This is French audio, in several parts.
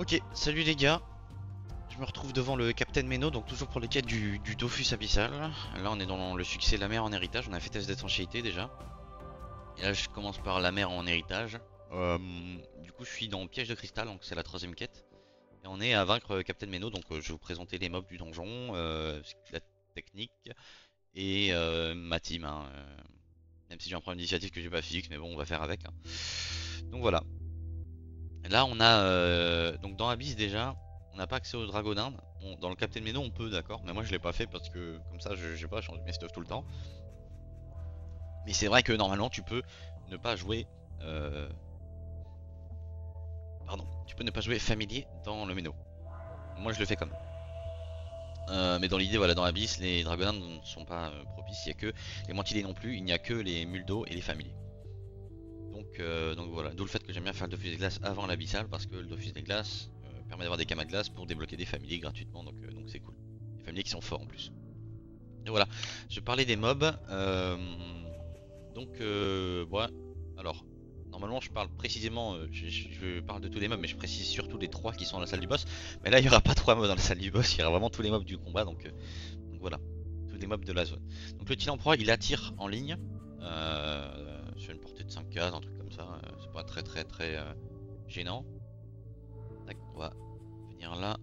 Ok, salut les gars. Je me retrouve devant le Captain Meno, donc toujours pour les quêtes du Dofus abyssal. Là, on est dans le succès la mer en héritage. On a fait test d'étanchéité déjà. Et là, je commence par la mer en héritage. Du coup, je suis dans Piège de cristal, donc c'est la troisième quête. Et on est à vaincre Captain Meno, donc je vais vous présenter les mobs du donjon, la technique et ma team, hein. Même si j'ai un problème d'initiative que j'ai pas fixe, mais bon, on va faire avec, hein. Donc voilà. Là, on a donc dans Abyss déjà, on n'a pas accès au dragon d'Inde. Dans le Captain Meno, on peut, d'accord, mais moi je l'ai pas fait parce que comme ça, je j'ai pas changé mes stuff tout le temps. Mais c'est vrai que normalement, tu peux ne pas jouer, euh, pardon, tu peux ne pas jouer familier dans le Meno. Moi, je le fais quand même. Mais dans l'idée, voilà, dans Abyss, les dragons ne sont pas propices. Il y a que les mantilés non plus. Il n'y a que les muldos et les familiers. Donc voilà, d'où le fait que j'aime bien faire le Dofus des glaces avant l'abyssal parce que le Dofus des glaces permet d'avoir des camas de glace pour débloquer des familiers gratuitement, donc c'est cool. Des familiers qui sont forts en plus. Et voilà, je parlais des mobs. Ouais, alors, normalement je parle précisément, je parle de tous les mobs, mais je précise surtout les 3 qui sont dans la salle du boss. Mais là il n'y aura pas 3 mobs dans la salle du boss, il y aura vraiment tous les mobs du combat, donc voilà, tous les mobs de la zone. Donc le Tylan Proie il attire en ligne, sur une portée de 5 cases, un truc comme ça, c'est pas très gênant. Tac, on va venir là.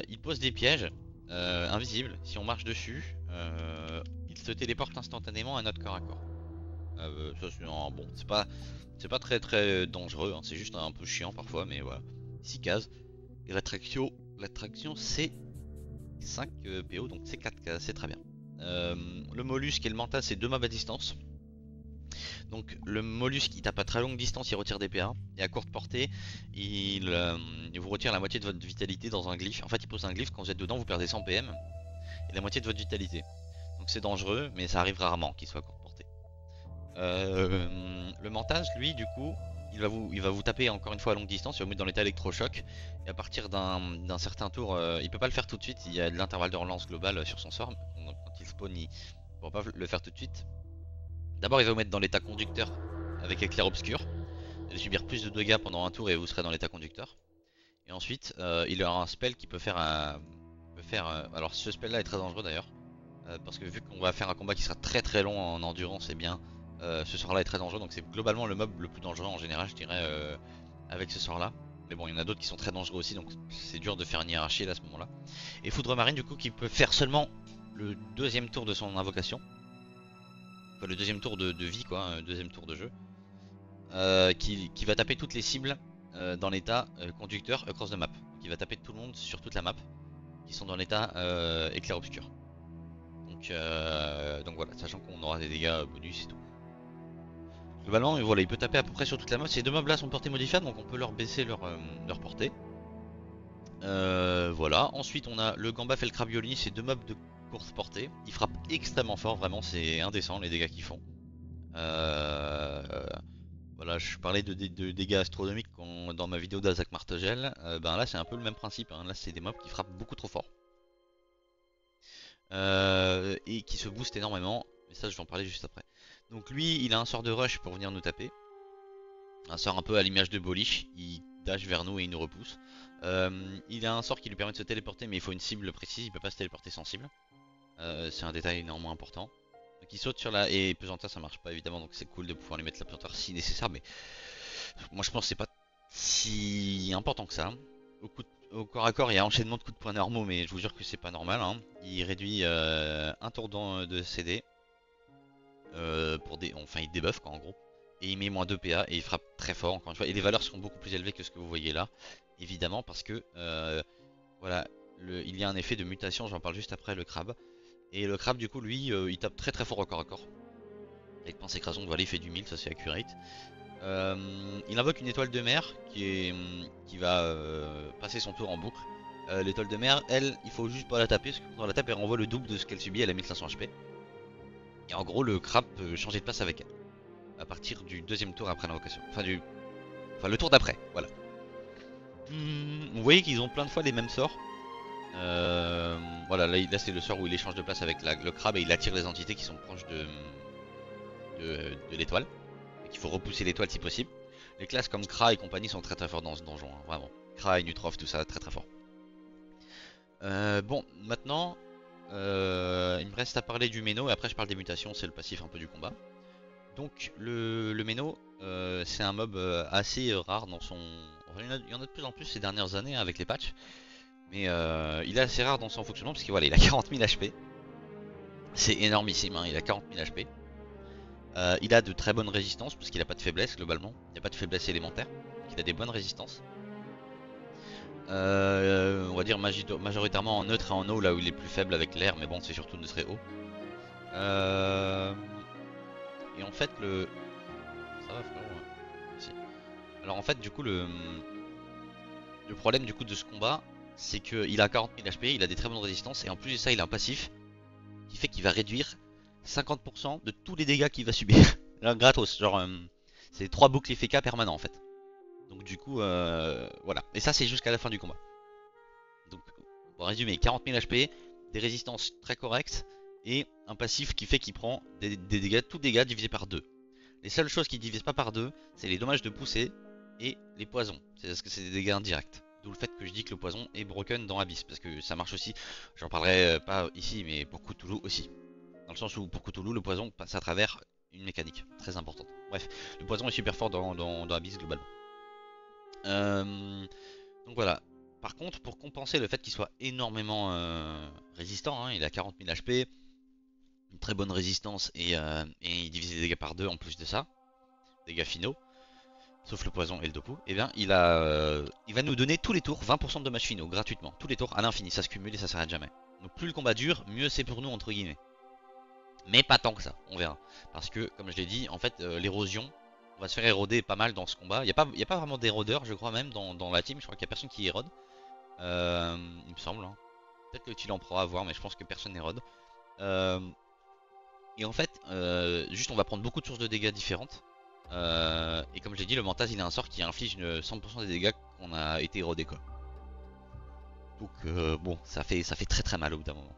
Il pose des pièges invisibles. Si on marche dessus, il se téléporte instantanément à notre corps à corps. Ça c'est bon, c'est pas très dangereux, hein, c'est juste un peu chiant parfois, mais voilà. 6 cases. Et l'attraction c'est 5 PO, donc c'est 4 cases, c'est très bien. Le mollusque et le mental c'est 2 mobs à distance. Donc le mollusque il tape à très longue distance, il retire des PA. Et à courte portée, il vous retire la moitié de votre vitalité dans un glyphe. En fait il pose un glyphe, quand vous êtes dedans vous perdez 100 PM et la moitié de votre vitalité. Donc c'est dangereux, mais ça arrive rarement qu'il soit à courte portée. Le mental lui du coup, il va vous taper encore une fois à longue distance, il va vous mettre dans l'état électrochoc. Et à partir d'un certain tour, il peut pas le faire tout de suite, il y a de l'intervalle de relance global sur son sort. Donc quand il spawn il ne pourra pas le faire tout de suite. D'abord il va vous mettre dans l'état conducteur avec éclair obscur. Vous allez subir plus de dégâts pendant un tour et vous serez dans l'état conducteur. Et ensuite il aura un spell qui peut faire alors ce spell là est très dangereux d'ailleurs. Parce que vu qu'on va faire un combat qui sera très long en endurance, et bien ce sort là est très dangereux. Donc c'est globalement le mob le plus dangereux en général je dirais, avec ce sort là. Mais bon il y en a d'autres qui sont très dangereux aussi, donc c'est dur de faire une hiérarchie là à ce moment là. Et foudre marine du coup qui peut faire seulement le deuxième tour de son invocation. Enfin le deuxième tour de vie quoi, deuxième tour de jeu. Qui va taper toutes les cibles dans l'état conducteur across the map. Qui va taper tout le monde sur toute la map qui sont dans l'état éclair obscur. Donc voilà, sachant qu'on aura des dégâts bonus et tout. Globalement, voilà, il peut taper à peu près sur toute la map. Ces deux mobs là sont portée modifiable, donc on peut leur baisser leur portée. Voilà, ensuite on a le Gambaf et le Crabioli, c'est deux mobs de courte portée. Ils frappent extrêmement fort, vraiment c'est indécent les dégâts qu'ils font. Voilà, je parlais de dégâts astronomiques dans ma vidéo d'Azak Martogel. Ben là c'est un peu le même principe, hein. Là c'est des mobs qui frappent beaucoup trop fort. Et qui se booste énormément. Mais ça je vais en parler juste après. Donc lui il a un sort de rush pour venir nous taper. Un sort un peu à l'image de Bolich. Il dash vers nous et il nous repousse. Il a un sort qui lui permet de se téléporter, mais il faut une cible précise, il peut pas se téléporter sans cible. C'est un détail énormément important. Donc il saute sur la... Et pesanteur ça marche pas évidemment, donc c'est cool de pouvoir lui mettre la pesanteur si nécessaire, mais moi je pense que c'est pas si important que ça. Au corps à corps il y a enchaînement de coups de poing normaux, mais je vous jure que c'est pas normal, hein. Il réduit un tour de CD. Enfin il débuffe quoi en gros. Et il met moins 2 PA et il frappe très fort encore une fois. Et les valeurs seront beaucoup plus élevées que ce que vous voyez là. Évidemment parce que voilà, il y a un effet de mutation, j'en parle juste après le crabe. Et le crabe du coup lui il tape très fort au corps à corps. Avec pince écrasante, voilà il fait du 1000, ça c'est accurate. Il invoque une étoile de mer qui va passer son tour en boucle. L'étoile de mer, elle, il faut juste pas la taper, parce que quand on la tape elle renvoie le double de ce qu'elle subit, elle a 1500 HP. Et en gros le crabe peut changer de place avec elle à partir du deuxième tour après l'invocation. Enfin le tour d'après, voilà. Vous voyez qu'ils ont plein de fois les mêmes sorts. Voilà, là c'est le sort où il échange de place avec le crabe et il attire les entités qui sont proches de l'étoile. Et qu'il faut repousser l'étoile si possible. Les classes comme Kra et compagnie sont très très fortes dans ce donjon, hein, vraiment. Kra et Nutrof, tout ça, très très fort. Bon, maintenant, il me reste à parler du Méno et après je parle des mutations, c'est le passif un peu du combat. Donc le Méno, c'est un mob assez rare dans son... Enfin, il y en a de plus en plus ces dernières années hein, avec les patchs. Mais il est assez rare dans son fonctionnement parce qu'il voilà, il a 40 000 HP. C'est énormissime, hein, il a 40 000 HP. Il a de très bonnes résistances parce qu'il a pas de faiblesse globalement. Il n'y a pas de faiblesse élémentaire. Donc il a des bonnes résistances. On va dire majoritairement en neutre et en eau là où il est plus faible avec l'air. Mais bon c'est surtout neutre et eau. Et en fait ça va frérot hein. Si. Alors en fait du coup le problème du coup de ce combat c'est qu'il a 40 000 HP, il a des très bonnes résistances et en plus de ça il a un passif qui fait qu'il va réduire 50% de tous les dégâts qu'il va subir. Là, gratos, genre c'est 3 boucles FK permanents en fait. Donc du coup voilà. Et ça c'est jusqu'à la fin du combat. Donc pour résumer, 40 000 HP, des résistances très correctes et un passif qui fait qu'il prend des dégâts, tous dégâts divisés par 2. Les seules choses qui divisent pas par 2, c'est les dommages de poussée et les poisons. C'est parce que c'est des dégâts indirects. D'où le fait que je dis que le poison est broken dans Abyss. Parce que ça marche aussi, j'en parlerai pas ici, mais pour Cthulhu aussi. Dans le sens où pour Cthulhu, le poison passe à travers une mécanique très importante. Bref, le poison est super fort dans Abyss globalement. Donc voilà. Par contre, pour compenser le fait qu'il soit énormément résistant, hein, il a 40 000 HP, une très bonne résistance et il divise les dégâts par 2 en plus de ça, dégâts finaux, sauf le poison et le dopu, et bien il va nous donner tous les tours 20% de dommages finaux gratuitement, tous les tours à l'infini, ça se cumule et ça s'arrête jamais. Donc plus le combat dure, mieux c'est pour nous entre guillemets. Mais pas tant que ça, on verra. Parce que comme je l'ai dit, en fait l'érosion, on va se faire éroder pas mal dans ce combat. Il n'y a pas vraiment d'érodeur je crois même dans la team, je crois qu'il n'y a personne qui érode. Il me semble. Hein. Peut-être que tu l'en pourras voir, mais je pense que personne n'érode. Et en fait, juste on va prendre beaucoup de sources de dégâts différentes. Et comme je l'ai dit, le Mantaz il a un sort qui inflige 100% des dégâts qu'on a été érodé quoi. Donc bon, ça fait très très mal au bout d'un moment.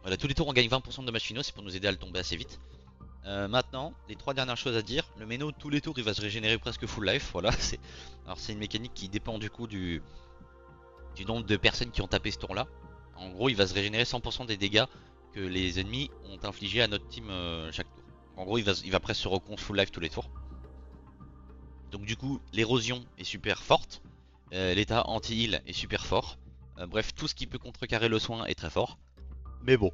Voilà, tous les tours on gagne 20% de dommages finaux, c'est pour nous aider à le tomber assez vite. Maintenant, les 3 dernières choses à dire. Le Méno, tous les tours il va se régénérer presque full life. Voilà, alors c'est une mécanique qui dépend du coup du nombre de personnes qui ont tapé ce tour là. En gros il va se régénérer 100% des dégâts que les ennemis ont infligés à notre team chaque tour. En gros il va presque se recon full life tous les tours. Donc du coup l'érosion est super forte. L'état anti-heal est super fort. Bref, tout ce qui peut contrecarrer le soin est très fort. Mais bon,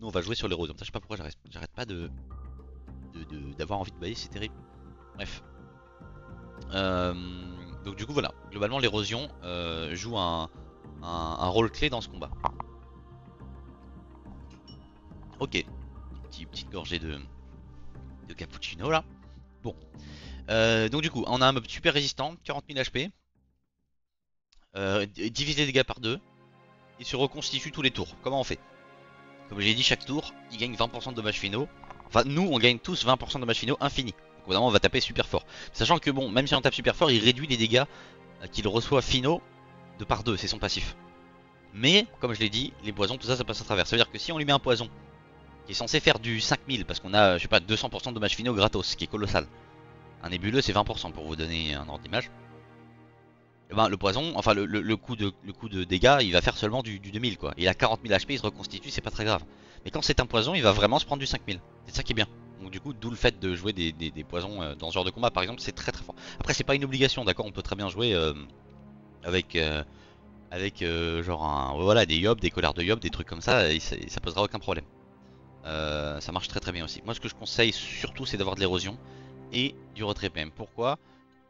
nous on va jouer sur l'érosion. Je sais pas pourquoi j'arrête pas d'avoir envie de bailler, c'est terrible. Bref. Donc du coup voilà, globalement l'érosion joue un rôle clé dans ce combat. Ok, petite gorgée de cappuccino là. Bon, donc du coup on a un mob super résistant, 40 000 HP, divisé les dégâts par 2, il se reconstitue tous les tours. Comment on fait? Comme j'ai dit, chaque tour il gagne 20% de dommages finaux. Enfin nous on gagne tous 20% de dommages finaux infinis. Donc évidemment on va taper super fort. Sachant que bon, même si on tape super fort, il réduit les dégâts qu'il reçoit finaux de par 2, c'est son passif. Mais comme je l'ai dit, les poisons, tout ça, ça passe à travers. Ça veut dire que si on lui met un poison qui est censé faire du 5000 parce qu'on a, je sais pas, 200% de dommages finaux gratos, ce qui est colossal. Un nébuleux c'est 20% pour vous donner un ordre d'image. Et ben le poison, enfin le coup de dégâts, il va faire seulement du 2000 quoi. Il a 40 000 HP, il se reconstitue, c'est pas très grave. Mais quand c'est un poison, il va vraiment se prendre du 5000. C'est ça qui est bien. Donc du coup, d'où le fait de jouer des poisons dans ce genre de combat par exemple, c'est très très fort. Après c'est pas une obligation, d'accord, on peut très bien jouer avec genre voilà, des yobs, des collards de yobs, des trucs comme ça, et ça posera aucun problème. Ça marche très très bien aussi. Moi ce que je conseille surtout c'est d'avoir de l'érosion et du retrait PM. Pourquoi?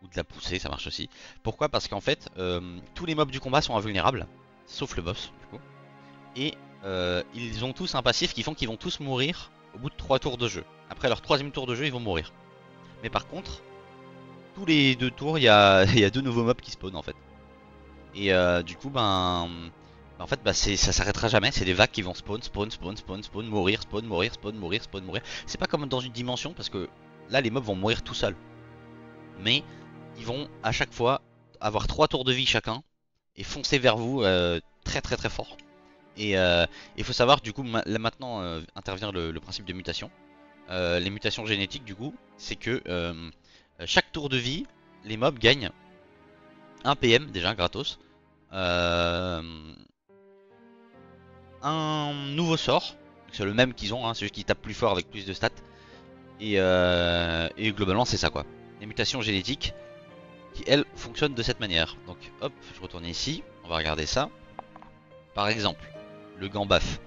Ou de la poussée, ça marche aussi. Pourquoi? Parce qu'en fait tous les mobs du combat sont invulnérables, sauf le boss du coup. Et ils ont tous un passif qui font qu'ils vont tous mourir au bout de 3 tours de jeu. Après leur 3ème tour de jeu ils vont mourir. Mais par contre, tous les 2 tours il y a 2 nouveaux mobs qui spawnent en fait. Et du coup en fait ça s'arrêtera jamais, c'est des vagues qui vont spawn, mourir, spawn, mourir, spawn, mourir, spawn, mourir. C'est pas comme dans une dimension parce que là les mobs vont mourir tout seuls. Mais ils vont à chaque fois avoir 3 tours de vie chacun et foncer vers vous très très très fort. Et il faut savoir du coup là maintenant intervient le principe de mutation. les mutations génétiques du coup, c'est que chaque tour de vie, les mobs gagnent 1 PM déjà gratos, euh, un nouveau sort, c'est le même qu'ils ont, hein, c'est juste qu'ils tapent plus fort avec plus de stats, et globalement c'est ça quoi. Les mutations génétiques qui elles fonctionnent de cette manière. Donc hop, je retourne ici, on va regarder ça. Par exemple, le Gambaf,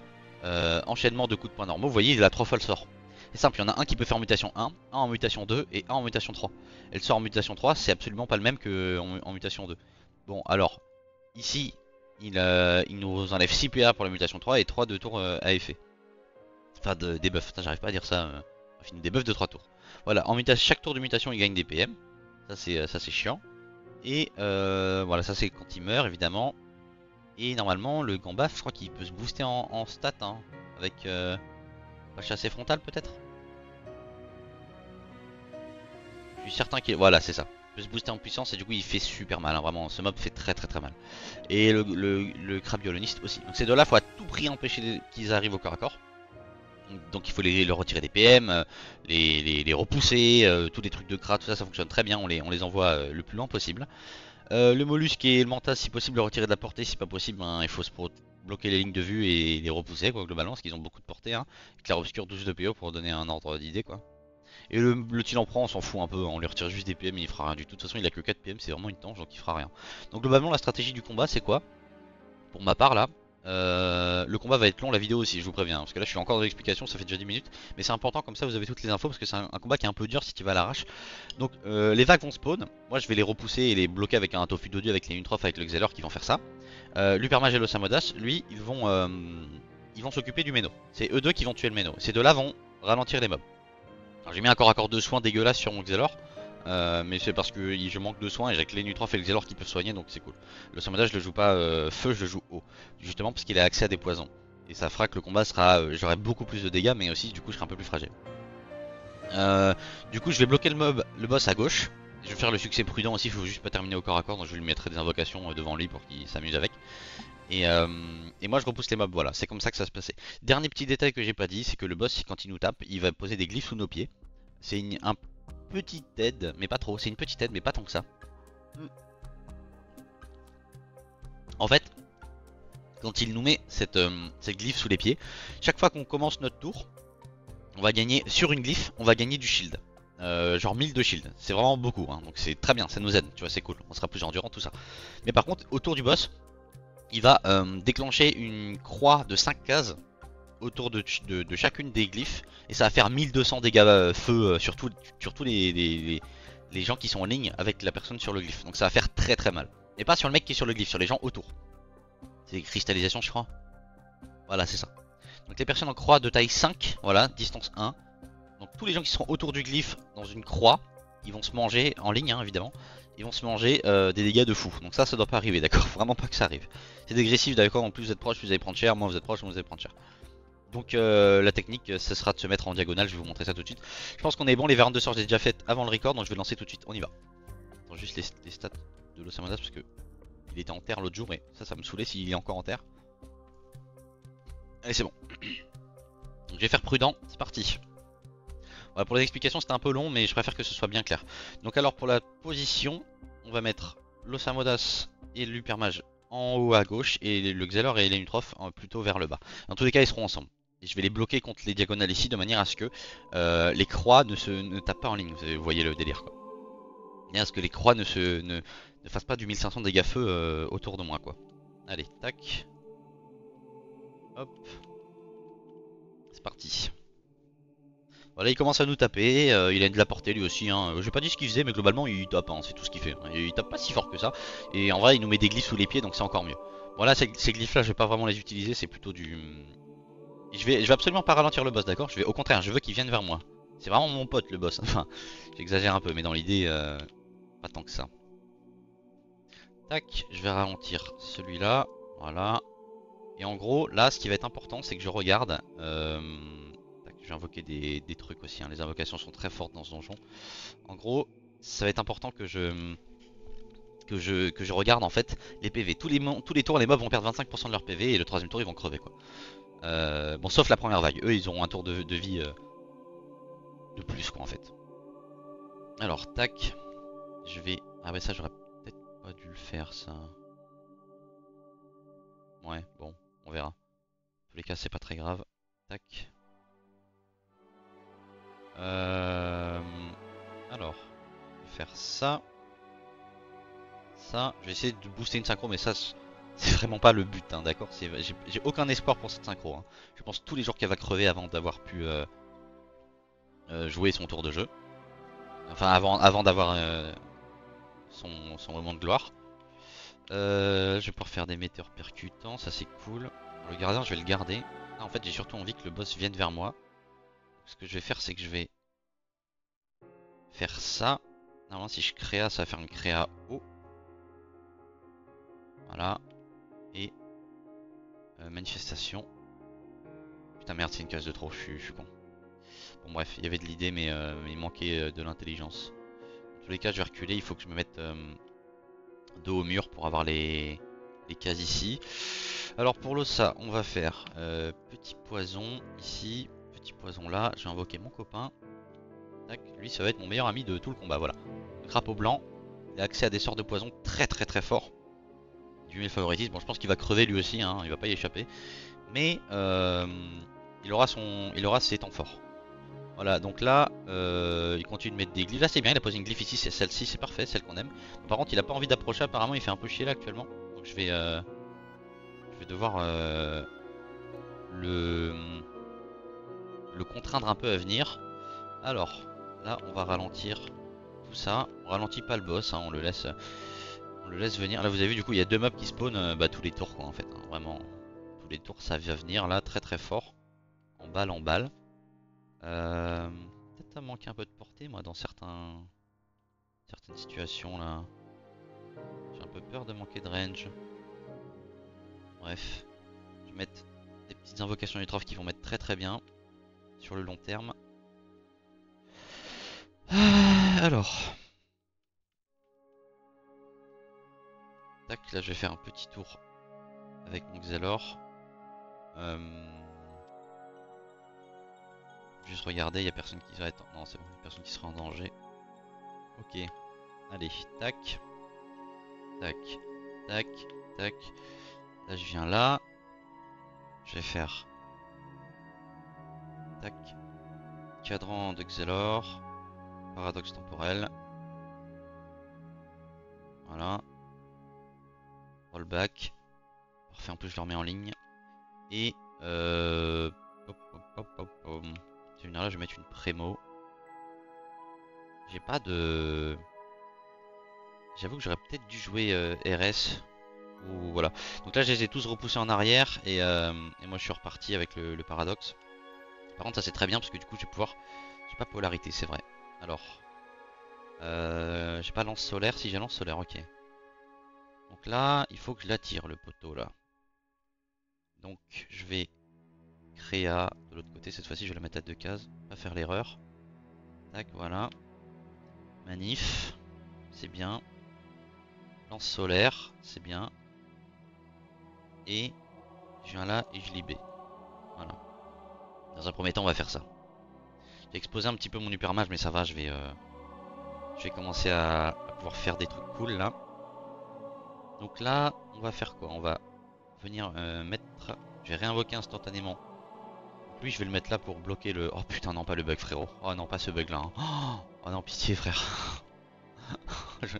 enchaînement de coups de poing normaux, vous voyez il a 3 fois le sort. C'est simple, il y en a un qui peut faire mutation 1, un en mutation 2 et un en mutation 3. Et le sort en mutation 3 c'est absolument pas le même que en mutation 2. Bon alors, ici il nous enlève 6 PA pour la mutation 3 et 3 de tours à effet. Enfin de debuff, j'arrive pas à dire ça. Enfin des buffs de 3 tours. Voilà, en mutation, chaque tour de mutation il gagne des PM. Ça c'est chiant. Et voilà, ça c'est quand il meurt évidemment. Et normalement le Gambaf je crois qu'il peut se booster en stats hein, avec pas chassé frontal peut-être. Je suis certain qu'il... Voilà c'est ça. Il peut se booster en puissance et du coup il fait super mal hein, vraiment ce mob fait très mal. Et le crabe violoniste aussi. Donc ces deux là faut à tout prix empêcher qu'ils arrivent au corps à corps. Donc il faut leur retirer des PM, les repousser, tous les trucs de crat, tout ça, ça fonctionne très bien, on les envoie le plus loin possible. Le mollusque et le mantas, si possible, le retirer de la portée, si pas possible, hein, il faut se bloquer les lignes de vue et les repousser, quoi, globalement, parce qu'ils ont beaucoup de portée. Hein. Clair obscur, 12 de PO pour donner un ordre d'idée, quoi. Et le Tilan prend, on s'en fout un peu, on lui retire juste des PM et il fera rien du tout. De toute façon, il a que 4 PM, c'est vraiment une tange, donc il fera rien. Donc globalement, la stratégie du combat, c'est quoi? Pour ma part, là, le combat va être long, la vidéo aussi, je vous préviens, parce que là je suis encore dans l'explication, ça fait déjà 10 minutes, mais c'est important comme ça vous avez toutes les infos parce que c'est un combat qui est un peu dur si tu vas à l'arrache. Donc les vagues vont spawn, moi je vais les repousser et les bloquer avec un tofu d'odieux avec les Untrof avec le Xelor qui vont faire ça. L'Upermage et le Samodas, lui, ils vont s'occuper du Méno. C'est eux deux qui vont tuer le Méno. Ces deux là vont ralentir les mobs. J'ai mis un corps à corps de soins dégueulasse sur mon Xelor. Mais c'est parce que je manque de soins et j'ai que les Nutrof et le Xelor qui peuvent soigner donc c'est cool. Le Samada je le joue pas feu, je le joue eau. Justement parce qu'il a accès à des poisons. Et ça fera que le combat sera... j'aurai beaucoup plus de dégâts mais aussi du coup je serai un peu plus fragile. Du coup je vais bloquer le boss à gauche. Je vais faire le succès prudent aussi, il faut juste pas terminer au corps à corps donc je lui mettrai des invocations devant lui pour qu'il s'amuse avec. Et moi je repousse les mobs, voilà, c'est comme ça que ça se passait. Dernier petit détail que j'ai pas dit, c'est que le boss quand il nous tape, il va poser des glyphes sous nos pieds. C'est un petite aide, mais pas trop, c'est une petite aide mais pas tant que ça. En fait, quand il nous met cette glyphe sous les pieds, chaque fois qu'on commence notre tour, on va gagner, sur une glyphe, on va gagner du shield. Genre 1000 de shield, c'est vraiment beaucoup, hein, donc c'est très bien, ça nous aide, tu vois, c'est cool, on sera plus endurant, tout ça. Mais par contre, autour du boss, il va déclencher une croix de 5 cases autour de chacune des glyphes, et ça va faire 1200 dégâts feu sur tous les gens qui sont en ligne avec la personne sur le glyphe. Donc ça va faire très mal. Et pas sur le mec qui est sur le glyphe, sur les gens autour. C'est des cristallisations je crois. Voilà c'est ça. Donc les personnes en croix de taille 5, voilà, distance 1. Donc tous les gens qui seront autour du glyphe dans une croix, ils vont se manger, en ligne hein, évidemment, ils vont se manger des dégâts de fou. Donc ça doit pas arriver, d'accord. Vraiment pas que ça arrive. C'est dégressif, d'accord, en plus vous êtes proche, vous allez prendre cher, moins vous êtes proche, moins vous allez prendre cher. Donc la technique ce sera de se mettre en diagonale, je vais vous montrer ça tout de suite. Je pense qu'on est bon, les variantes de sort j'ai déjà fait avant le record donc je vais lancer tout de suite, on y va. Attends juste les stats de l'Osamodas parce que il était en terre l'autre jour et ça me saoulait s'il est encore en terre. Allez c'est bon. Donc je vais faire prudent, c'est parti. Voilà, pour les explications c'était un peu long mais je préfère que ce soit bien clair. Donc alors pour la position, on va mettre l'Osamodas et l'Upermage en haut à gauche et le Xelor et les Nutrof plutôt vers le bas. Dans tous les cas ils seront ensemble. Et je vais les bloquer contre les diagonales ici de manière à ce que les croix ne tapent pas en ligne. Vous voyez le délire quoi. Et à ce que les croix ne fassent pas du 1500 dégâts feu autour de moi quoi. Allez, tac. Hop. C'est parti. Voilà, il commence à nous taper, il a de la portée lui aussi, hein. J'ai pas dit ce qu'il faisait mais globalement il tape, hein, c'est tout ce qu'il fait. Il tape pas si fort que ça, et en vrai il nous met des glyphes sous les pieds donc c'est encore mieux. Voilà, ces glyphes là je vais pas vraiment les utiliser, c'est plutôt du... Je vais absolument pas ralentir le boss, d'accord. Au contraire, je veux qu'il vienne vers moi. C'est vraiment mon pote le boss, enfin j'exagère un peu mais dans l'idée, pas tant que ça. Tac, je vais ralentir celui-là, voilà. Et en gros, là ce qui va être important c'est que je regarde... Je vais invoquer des trucs aussi, hein. Les invocations sont très fortes dans ce donjon. En gros, ça va être important que je regarde en fait les PV. Tous les tours, les mobs vont perdre 25% de leur PV et le troisième tour ils vont crever quoi. Bon, sauf la première vague, eux ils auront un tour de vie de plus quoi en fait. Alors tac, je vais... Ah ouais ça j'aurais peut-être pas dû le faire ça. Ouais bon, on verra. En tous les cas c'est pas très grave. Tac. Alors, je vais faire ça. Ça, je vais essayer de booster une synchro, mais ça, c'est vraiment pas le but, hein, d'accord. J'ai aucun espoir pour cette synchro. Hein. Je pense tous les jours qu'elle va crever avant d'avoir pu jouer son tour de jeu. Enfin, avant d'avoir son moment de gloire. Je vais pouvoir faire des météores percutants, ça c'est cool. Le gardien, je vais le garder. Là, en fait, j'ai surtout envie que le boss vienne vers moi. Ce que je vais faire, c'est que je vais faire ça. Normalement, si je créa, ça va faire une créa haut. Voilà. Et manifestation. Putain merde, c'est une case de trop, je suis con. Bon bref, il y avait de l'idée mais il manquait de l'intelligence. Dans tous les cas, je vais reculer, il faut que je me mette dos au mur pour avoir les cases ici. Alors pour le ça, on va faire petit poison ici, petit poison là. Je vais invoquer mon copain. Tac, lui ça va être mon meilleur ami de tout le combat, voilà. Le crapaud blanc, il a accès à des sorts de poison très forts. Du favoritisme, bon je pense qu'il va crever lui aussi, hein, il va pas y échapper. Mais il aura ses temps forts. Voilà, donc là, il continue de mettre des glyphes. Là c'est bien, il a posé une glyphe ici, c'est celle-ci, c'est parfait, celle qu'on aime. Par contre il a pas envie d'approcher, apparemment il fait un peu chier là actuellement. Donc je vais devoir le contraindre un peu à venir. Alors, là on va ralentir tout ça. On ralentit pas le boss, hein, on le laisse venir. Là vous avez vu du coup il y a deux mobs qui spawnent tous les tours quoi en fait. Hein, vraiment, tous les tours ça va venir là très fort. En balle. Peut-être à manquer un peu de portée moi dans certaines situations là. J'ai un peu peur de manquer de range. Bref, je vais mettre des petites invocations du trophée qui vont mettre très bien sur le long terme. Alors, tac, là je vais faire un petit tour avec mon Xelor. Juste regarder, il n'y a personne qui va être... Non c'est bon, il y a personne qui sera en danger. Ok, allez, tac. Tac, tac, tac. Là je viens là. Je vais faire... Tac. Cadran de Xelor. Paradoxe temporel. Voilà. Rollback. Parfait, en plus je le remets en ligne. Et hop. Je vais venir là, je vais mettre une prémo. J'ai pas de... J'avoue que j'aurais peut-être dû jouer RS. Ou voilà. Donc là je les ai tous repoussés en arrière. Et moi je suis reparti avec le paradoxe. Par contre ça c'est très bien parce que du coup je vais pouvoir... J'ai pas polarité, c'est vrai. Alors... j'ai pas lance solaire, si j'ai lance solaire, ok. Donc là, il faut que je l'attire le poteau là. Donc je vais créa de l'autre côté, cette fois-ci je vais la mettre à 2 cases, pas faire l'erreur. Tac, voilà. Manif, c'est bien. Lance solaire, c'est bien. Et je viens là et je libère. Voilà. Dans un premier temps on va faire ça. J'ai exposé un petit peu mon hypermage mais ça va, je vais commencer à pouvoir faire des trucs cool là. Donc là, on va faire quoi? On va venir mettre... Je vais réinvoquer instantanément. Donc lui, je vais le mettre là pour bloquer le... Oh putain, non, pas le bug, frérot. Oh non, pas ce bug là. Hein. Oh non, pitié, frère.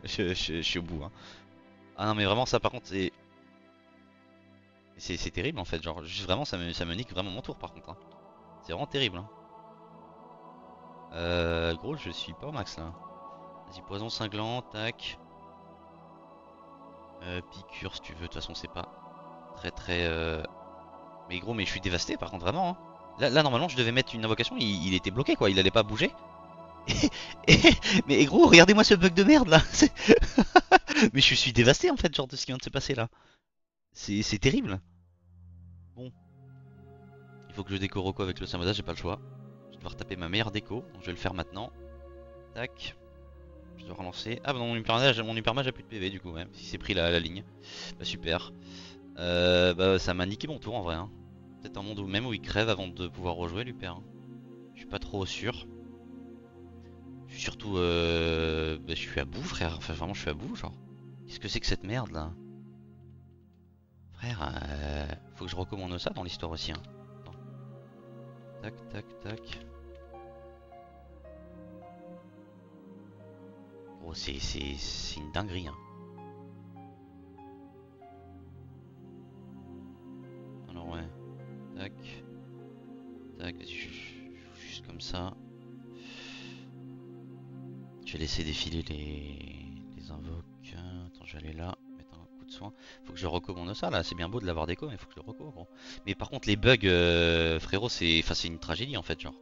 je suis au bout. Hein. Ah non, mais vraiment, ça par contre, c'est... C'est terrible en fait. Genre, juste vraiment, ça me nique vraiment mon tour par contre. Hein. C'est vraiment terrible. Hein. Gros, je suis pas au max là. Vas-y, poison cinglant, tac. Piqûre si tu veux, de toute façon c'est pas très Mais gros, mais je suis dévasté par contre vraiment hein. Là normalement je devais mettre une invocation, il était bloqué quoi, il allait pas bouger. Mais gros, regardez-moi ce bug de merde là. Mais je suis dévasté en fait genre de ce qui vient de se passer là. C'est terrible. Bon, il faut que je déco Rocco avec le Samada, j'ai pas le choix. Je vais devoir taper ma meilleure déco, donc je vais le faire maintenant. Tac. Je dois relancer. Ah bah non, mon hypermage a plus de PV du coup même, si c'est pris la ligne. Bah super. Bah ça m'a niqué mon tour en vrai. Hein. Peut-être un monde où même où il crève avant de pouvoir rejouer l'hyper. Hein. Je suis pas trop sûr. puis surtout, bah, je suis à bout, frère. Enfin, vraiment, je suis à bout, genre. Qu'est-ce que c'est que cette merde là? Frère, faut que je recommande ça dans l'histoire aussi. Hein. Attends. Tac, tac, tac. Gros, c'est une dinguerie. Hein. Alors, ouais. Tac. Tac, vas-y, juste comme ça. Je vais laisser défiler les invoques. Attends, je vais aller là, mettre un coup de soin. Faut que je recommande ça là, c'est bien beau de l'avoir déco, mais faut que je le recommande gros. Mais par contre, les bugs, frérot, c'est une tragédie en fait, genre.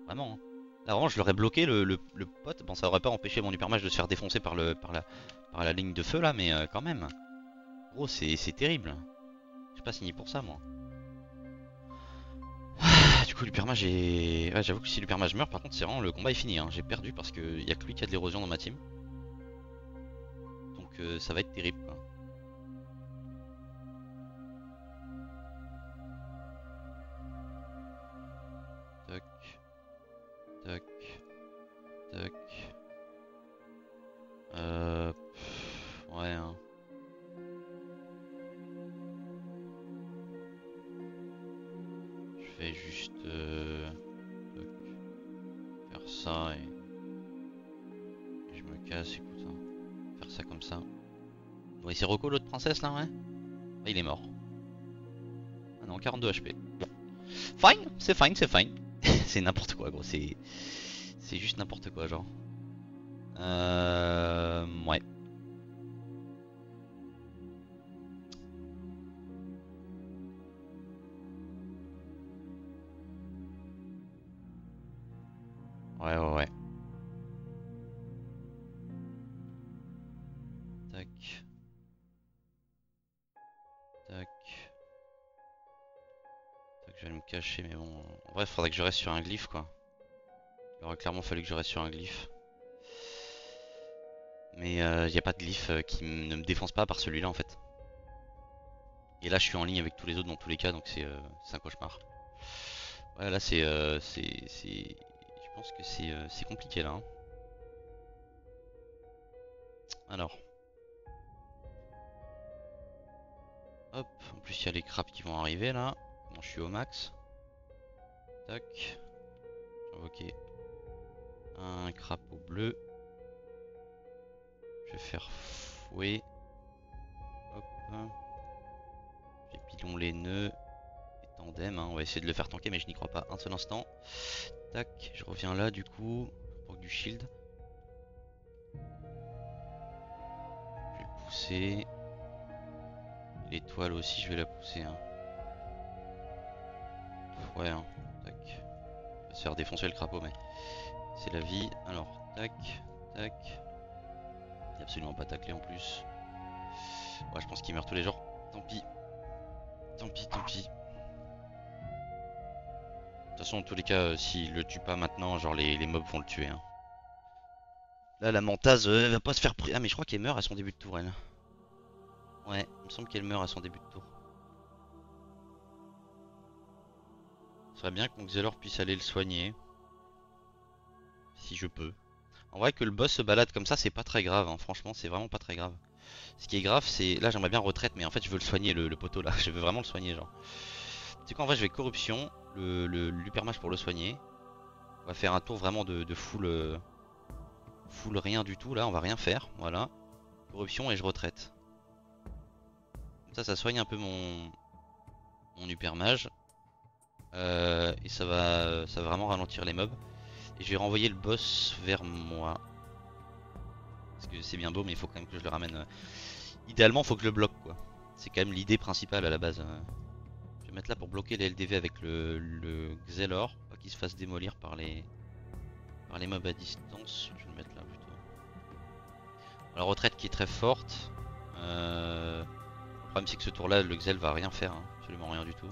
Vraiment. Hein. Là, vraiment, je l'aurais bloqué le pote. Bon, ça aurait pas empêché mon hypermage de se faire défoncer par la ligne de feu là, mais quand même. Gros, c'est terrible. Je suis pas signé pour ça, moi. Ah, du coup, l'hypermage est. Ouais, j'avoue que si l'hypermage meurt, par contre, c'est vraiment le combat est fini. Hein. J'ai perdu parce qu'il y a que lui qui a de l'érosion dans ma team. Donc ça va être terrible quoi. Tac, tac, tac. Ouais. Hein. Je vais juste faire ça et je me casse. Écoute, hein. Faire ça comme ça. Bon, et c'est Rocco l'autre princesse là, ouais. Ah, il est mort. Ah non, 42 HP. Fine, c'est fine, c'est fine. C'est n'importe quoi, gros. C'est juste n'importe quoi, genre. Ouais. Ouais, ouais, ouais. Tac. Tac. Tac, je vais me cacher, mais bon. En vrai, faudrait que je reste sur un glyphe, quoi. Il aurait clairement fallu que je reste sur un glyphe. Mais il n'y a pas de glyphe qui ne me défonce pas par celui-là, en fait. Et là, je suis en ligne avec tous les autres dans tous les cas, donc c'est un cauchemar. Ouais, là, je pense que c'est compliqué, là. Hein. Alors. Hop, en plus il y a les crabes qui vont arriver là. Bon, je suis au max. Tac. J'ai invoqué un crapaud bleu. Je vais faire fouet. Hop. J'ai pilon les nœuds. Et tandem, hein. On va essayer de le faire tanker, mais je n'y crois pas un seul instant. Tac, je reviens là du coup. Pour du shield. Je vais le pousser. L'étoile aussi, je vais la pousser. Hein. Ouais, hein. Tac. Il va se faire défoncer le crapaud, mais c'est la vie. Alors, tac, tac. Il est absolument pas taclé en plus. Ouais, je pense qu'il meurt tous les jours. Tant pis. Tant pis, tant pis. De toute façon, en tous les cas, s'il le tue pas maintenant, genre les mobs vont le tuer. Hein. Là, la mentase elle va pas se faire... Ah, mais je crois qu'elle meurt à son début de tour, elle. Ouais, il me semble qu'elle meurt à son début de tour. Ce serait bien que mon Xelor puisse aller le soigner. Si je peux. En vrai, que le boss se balade comme ça, c'est pas très grave. Hein. Franchement, c'est vraiment pas très grave. Ce qui est grave, c'est... Là, j'aimerais bien retraite, mais en fait, je veux le soigner, le poteau, là. Je veux vraiment le soigner, genre. Tu sais quoi, en vrai, je vais corruption, l'hypermage pour le soigner. On va faire un tour vraiment de full... full rien du tout, là. On va rien faire, voilà. Corruption et je retraite. Comme ça soigne un peu mon hypermage. Et ça va vraiment ralentir les mobs. Et je vais renvoyer le boss vers moi. Parce que c'est bien beau, mais il faut quand même que je le ramène. Idéalement, il faut que je le bloque, quoi. C'est quand même l'idée principale à la base. Je vais mettre là pour bloquer les LDV avec le Xelor. Pas qu'il se fasse démolir par les mobs à distance. Je vais le mettre là plutôt. La retraite qui est très forte. Le problème, c'est que ce tour-là, le Xel va rien faire. Hein. Absolument rien du tout.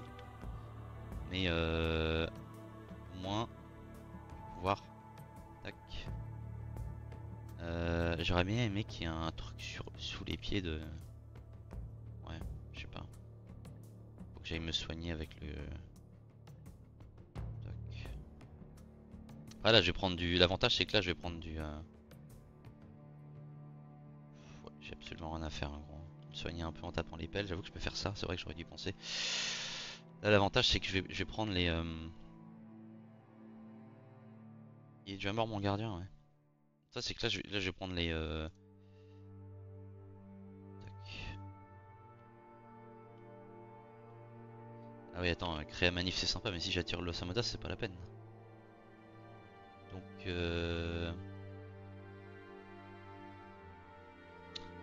Mais au moins pouvoir tac. J'aurais bien aimé qu'il y ait un truc sous les pieds de... Ouais, je sais pas. Faut que j'aille me soigner avec le... Tac. Ah là je vais prendre du... L'avantage c'est que là je vais prendre du... Ouais, j'ai absolument rien à faire hein, gros. Me soigner un peu en tapant les pelles, j'avoue que je peux faire ça, c'est vrai que j'aurais dû penser. Là l'avantage c'est que je vais prendre les... Il est déjà mort mon gardien ouais. Ça c'est que là je vais prendre les... Tac. Ah oui attends, créer un manif c'est sympa mais si j'attire le Samodas c'est pas la peine. Donc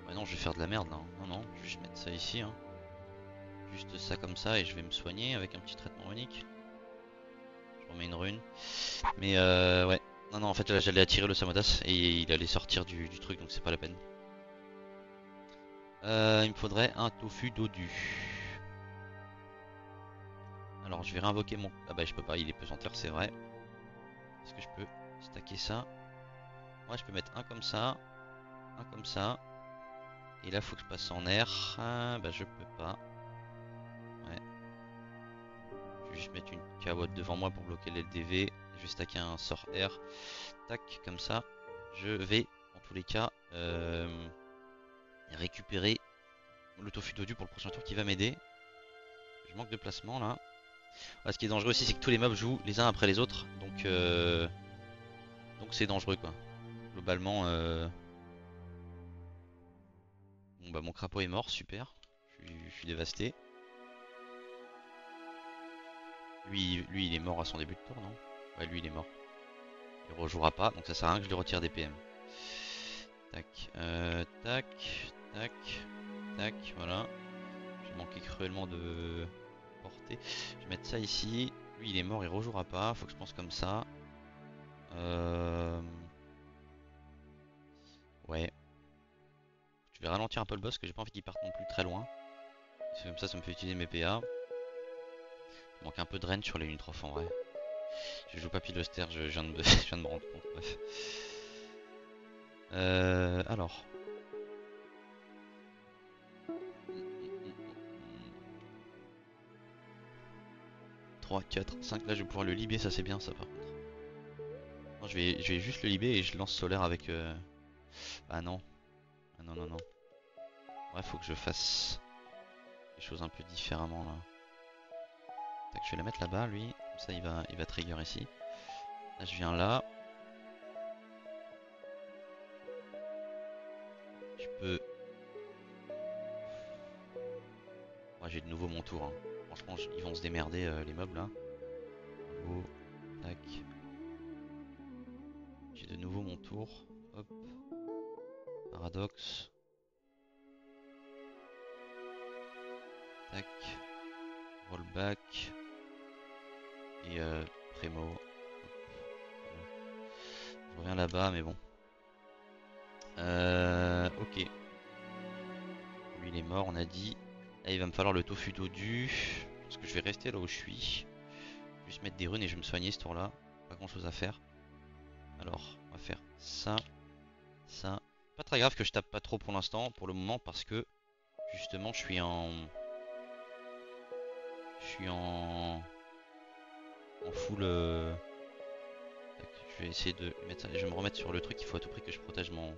ouais non je vais faire de la merde là. Hein. Non non, je vais juste mettre ça ici. Hein. Juste ça comme ça et je vais me soigner avec un petit traitement unique. Je remets une rune. Mais ouais. Non non en fait là j'allais attirer le Samodas et il allait sortir du truc donc c'est pas la peine. Il me faudrait un tofu dodu. Alors je vais réinvoquer mon... Ah bah je peux pas, il est pesanteur c'est vrai. Est-ce que je peux stacker ça? Ouais je peux mettre un comme ça. Un comme ça. Et là faut que je passe en air. Ah, bah je peux pas. Ouais. Je vais juste mettre une carotte devant moi pour bloquer l'LDV. Je vais stacker un sort air. Tac, comme ça. Je vais, en tous les cas, récupérer le tofu dodu pour le prochain tour qui va m'aider. Je manque de placement là. Ouais, ce qui est dangereux aussi, c'est que tous les mobs jouent les uns après les autres. Donc c'est dangereux quoi. Globalement, bon bah mon crapaud est mort, super. Je suis dévasté. Lui il est mort à son début de tour, non? Ouais, lui il est mort. Il rejouera pas, donc ça sert à rien que je lui retire des PM. Tac, tac, tac, tac, voilà. J'ai manqué cruellement de portée. Je vais mettre ça ici. Lui il est mort, il rejouera pas. Faut que je pense comme ça. Ouais. Je vais ralentir un peu le boss, parce que j'ai pas envie qu'il parte non plus très loin. Comme ça me fait utiliser mes PA. Il manque un peu de range sur les Unitrof en vrai. Je joue pas Piloster, je viens de, je viens de me rendre compte. Bref. Alors. 3, 4, 5, là je vais pouvoir le libé, ça c'est bien ça par contre. Non, je vais juste le libé et je lance solaire avec... Ah non. Ah non non non. Ouais, faut que je fasse les choses un peu différemment là. Tac, je vais la mettre là-bas lui, comme ça il va trigger ici. Là je viens là. Je peux... Ouais, j'ai de nouveau mon tour. Hein. Franchement, ils vont se démerder les mobs là. Oh, tac. J'ai de nouveau mon tour. Hop. Paradoxe. Tac. Rollback. Et Primo. Je reviens là-bas, mais bon. Ok. Lui il est mort, on a dit. Là il va me falloir le tofu dodu. Parce que je vais rester là où je suis. Juste mettre des runes et je vais me soigner ce tour là. Pas grand chose à faire. Alors, on va faire ça. Ça. Pas très grave que je tape pas trop pour l'instant, pour le moment, parce que justement je suis en... Je suis en full... Je vais essayer de mettre ça. Je vais me remettre sur le truc, il faut à tout prix que je protège mon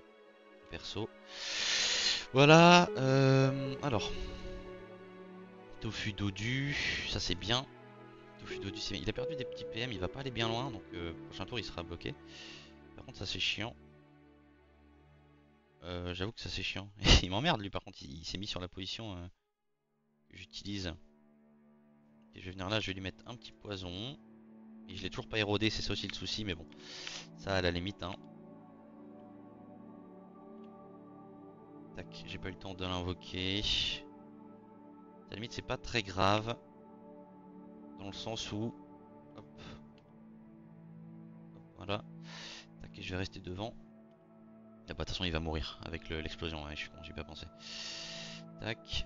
perso. Voilà, alors. Tofu dodu, ça c'est bien. Tofu dodu, c'est bien. Il a perdu des petits PM, il va pas aller bien loin, donc prochain tour il sera bloqué. Par contre ça c'est chiant. J'avoue que ça c'est chiant. Il m'emmerde lui par contre, il s'est mis sur la position que j'utilise. Et je vais venir là, je vais lui mettre un petit poison. Et je l'ai toujours pas érodé, c'est ça aussi le souci, mais bon. Ça à la limite hein. Tac, j'ai pas eu le temps de l'invoquer. À la limite c'est pas très grave. Dans le sens où... Hop. Hop, voilà. Tac, et je vais rester devant. Ah bah de toute façon il va mourir avec l'explosion, ouais, je suis con, j'y ai pas pensé. Tac.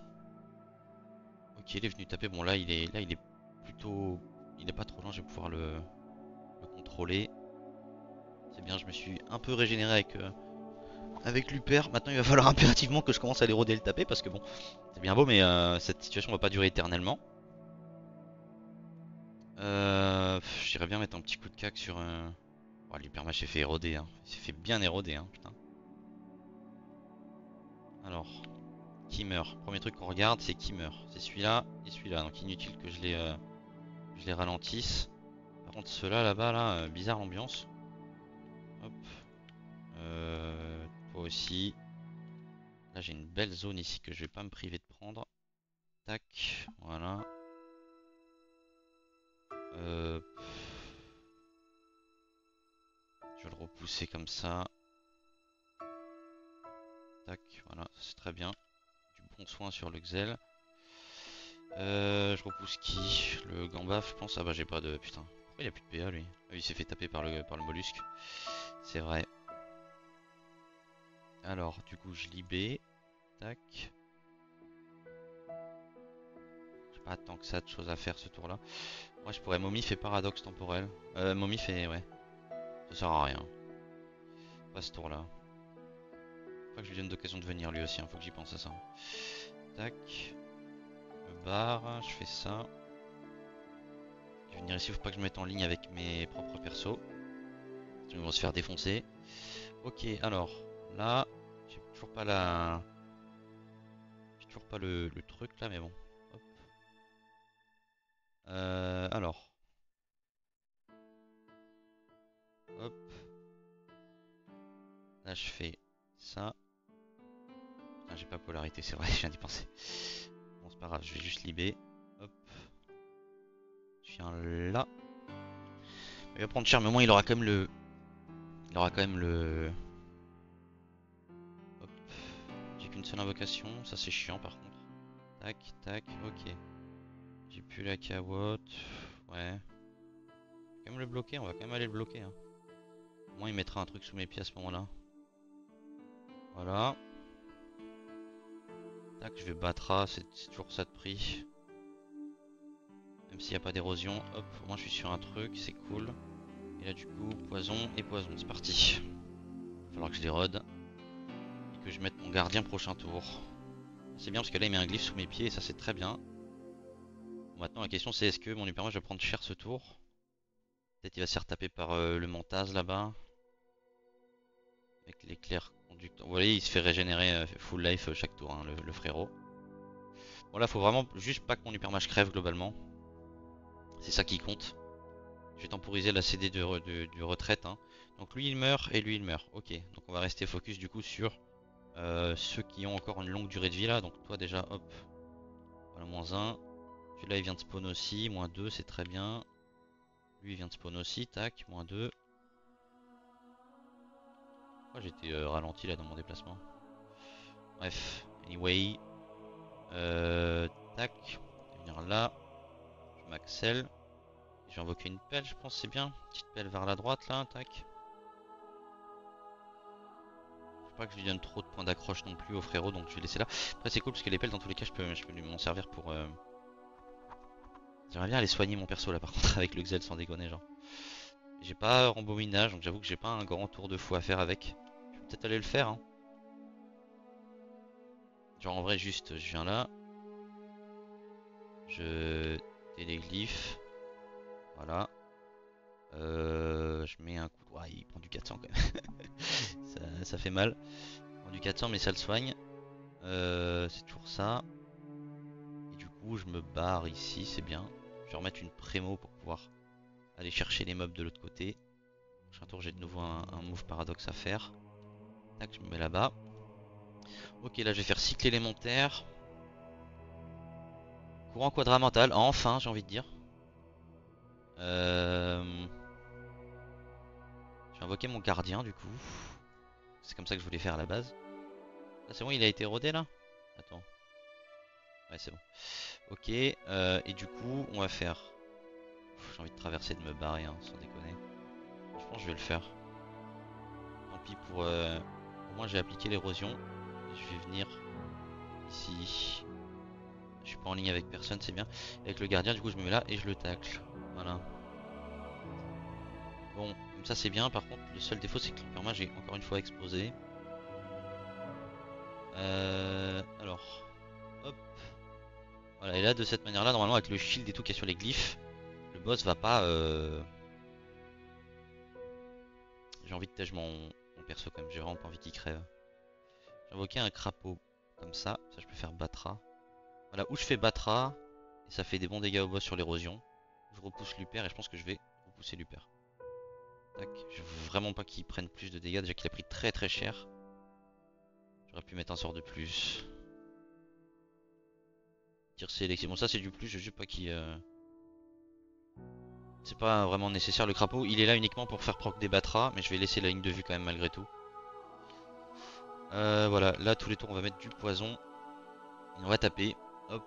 Ok, il est venu taper, bon là il est plutôt... Il est pas trop loin, je vais pouvoir le contrôler. C'est bien, je me suis un peu régénéré avec Luper. Maintenant il va falloir impérativement que je commence à l'éroder et le taper parce que bon, c'est bien beau mais cette situation va pas durer éternellement. J'irais bien mettre un petit coup de cac sur... Oh, l'hypermage s'est fait éroder, hein. Il s'est fait bien éroder, hein, putain. Alors, qui meurt? Premier truc qu'on regarde, c'est qui meurt. C'est celui-là et celui-là. Donc inutile que je les ralentisse. Par contre, ceux-là, là-bas, là, bizarre l'ambiance. Hop. Toi aussi. Là, j'ai une belle zone ici que je vais pas me priver de prendre. Tac, voilà. Je vais le repousser comme ça. Tac, voilà, c'est très bien. Du bon soin sur le Xel. Je repousse qui? Le Gambaf, je pense. Ah bah j'ai pas de... Putain, pourquoi il a plus de PA lui? Ah, il s'est fait taper par le mollusque. C'est vrai. Alors, du coup, je libé. Tac. J'ai pas tant que ça de choses à faire ce tour-là. Moi, je pourrais Mommy fait paradoxe temporel. Mommy fait... Ouais. Ça sert à rien. Pas ce tour-là. Faut pas que je lui donne d'occasion de venir lui aussi, hein. Faut que j'y pense à ça. Tac. Je me barre, je fais ça. Je vais venir ici, faut pas que je me mette en ligne avec mes propres persos. Ils vont se faire défoncer. Ok, alors, là, j'ai toujours pas la... J'ai toujours pas le truc là, mais bon. Hop. Alors. Hop. Là, je fais ça. Putain, j'ai pas polarité, c'est vrai, je viens d'y penser. Bon, c'est pas grave, je vais juste libérer. Hop. Je viens là. Il va prendre cher, mais au moins il aura quand même le... Il aura quand même le... Hop. J'ai qu'une seule invocation, ça c'est chiant par contre. Tac, tac, ok. J'ai plus la cawotte. Ouais. Quand même le bloquer, on va quand même aller le bloquer, hein. Au moins il mettra un truc sous mes pieds à ce moment là. Voilà. Tac, je vais battre, c'est toujours ça de prix. Même s'il n'y a pas d'érosion. Hop, moi je suis sur un truc, c'est cool. Et là du coup, poison et poison, c'est parti. Il va falloir que je les rôde. Et que je mette mon gardien prochain tour. C'est bien parce que là il met un glyphe sous mes pieds et ça c'est très bien. Bon, maintenant la question c'est est-ce que mon hypermage va prendre cher ce tour? Peut-être il va se faire taper par le Mantaz là-bas. Avec l'éclair conducteur. Vous voyez, il se fait régénérer full life chaque tour, hein, le frérot. Bon là faut vraiment juste pas que mon hypermage crève globalement. C'est ça qui compte. Je vais temporiser la CD de retraite, hein. Donc lui il meurt et lui il meurt. Ok, donc on va rester focus du coup sur ceux qui ont encore une longue durée de vie là. Donc toi déjà hop, voilà -1. Celui-là il vient de spawn aussi, -2 c'est très bien. Lui il vient de spawn aussi, tac, -2. Pourquoi j'étais ralenti là dans mon déplacement? Bref, anyway. Tac, je vais venir là. Je m'accèle. Je vais invoquer une pelle, je pense c'est bien. Petite pelle vers la droite là, tac. Faut pas que je lui donne trop de points d'accroche non plus au frérot, donc je vais laisser là. Après c'est cool parce que les pelles dans tous les cas je peux m'en servir pour... J'aimerais bien aller soigner mon perso là par contre avec le Xel sans déconner genre. J'ai pas rembominage donc j'avoue que j'ai pas un grand tour de fou à faire avec. Je vais peut-être aller le faire, hein. Genre en vrai juste je viens là. Je téléglyphe. Voilà. Je mets un coup. Ouais, il prend du 400 quand même. ça fait mal. Il prend du 400 mais ça le soigne. C'est toujours ça. Et du coup je me barre ici, c'est bien. Je vais remettre une prémo pour pouvoir aller chercher les mobs de l'autre côté. Prochain tour j'ai de nouveau un move paradoxe à faire. Tac, je me mets là-bas. Ok, là je vais faire cycle élémentaire. Courant quadramental, enfin j'ai envie de dire. Je vais invoquer mon gardien du coup. C'est comme ça que je voulais faire à la base. Là c'est bon, il a été rodé là? Attends. Ouais c'est bon. Ok, et du coup on va faire... J'ai envie de traverser, de me barrer, hein, sans déconner. Je pense que je vais le faire. Tant pis pour... Au moins j'ai appliqué l'érosion. Je vais venir ici. Je suis pas en ligne avec personne, c'est bien. Avec le gardien, du coup je me mets là et je le tacle. Voilà. Bon, comme ça c'est bien. Par contre, le seul défaut c'est que le perma j'ai encore une fois explosé. Alors, hop. Voilà, et là de cette manière là, normalement avec le shield et tout qu'il y a sur les glyphes, le boss va pas... J'ai envie de tège mon perso quand même, j'ai vraiment pas envie qu'il crève. J'ai invoqué un crapaud comme ça je peux faire Batra. Voilà, où je fais Batra, et ça fait des bons dégâts au boss sur l'érosion. Je repousse Luper et je pense que je vais repousser Luper. Tac, je veux vraiment pas qu'il prenne plus de dégâts, déjà qu'il a pris très très cher. J'aurais pu mettre un sort de plus. Tir sélectif, bon ça c'est du plus, je veux pas qu'il... C'est pas vraiment nécessaire le crapaud, il est là uniquement pour faire proc des Batra, mais je vais laisser la ligne de vue quand même malgré tout. Voilà, là tous les tours on va mettre du poison. Et on va taper. Hop.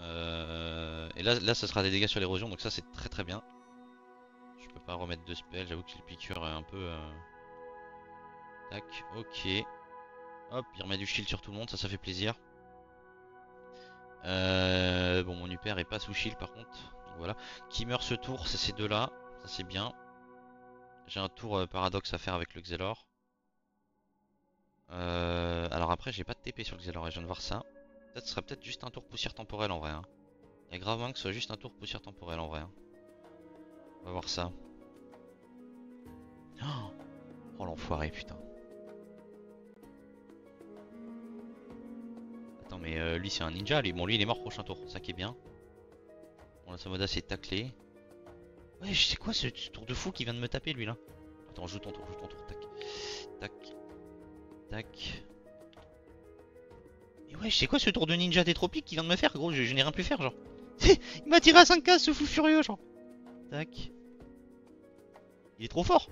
Et là ça sera des dégâts sur l'érosion, donc ça c'est très très bien. Je peux pas remettre de spell, j'avoue que le piqûre est un peu... Tac, ok. Hop, il remet du shield sur tout le monde, ça fait plaisir. Bon, mon Uper est pas sous shield par contre. Donc voilà. Qui meurt ce tour, c'est ces deux-là. Ça c'est bien. J'ai un tour paradoxe à faire avec le Xelor. Alors après, j'ai pas de TP sur le Xelor et je viens de voir ça. Peut-être ce serait peut-être juste un tour poussière temporelle en vrai. Hein. Il y a grave moins que ce soit juste un tour poussière temporelle en vrai. Hein. On va voir ça. Oh l'enfoiré, putain. Attends, mais lui c'est un ninja. Lui. Bon, lui il est mort prochain tour, ça qui est bien. Bon, là, Samoda s'est taclé. Ouais, je sais quoi ce tour de fou qui vient de me taper lui là. Attends, joue ton tour, tac. Tac. Tac. Et ouais, je sais quoi ce tour de ninja des tropiques qui vient de me faire, gros, je n'ai rien pu faire, genre. Il m'a tiré à 5 cases, ce fou furieux, genre. Tac. Il est trop fort.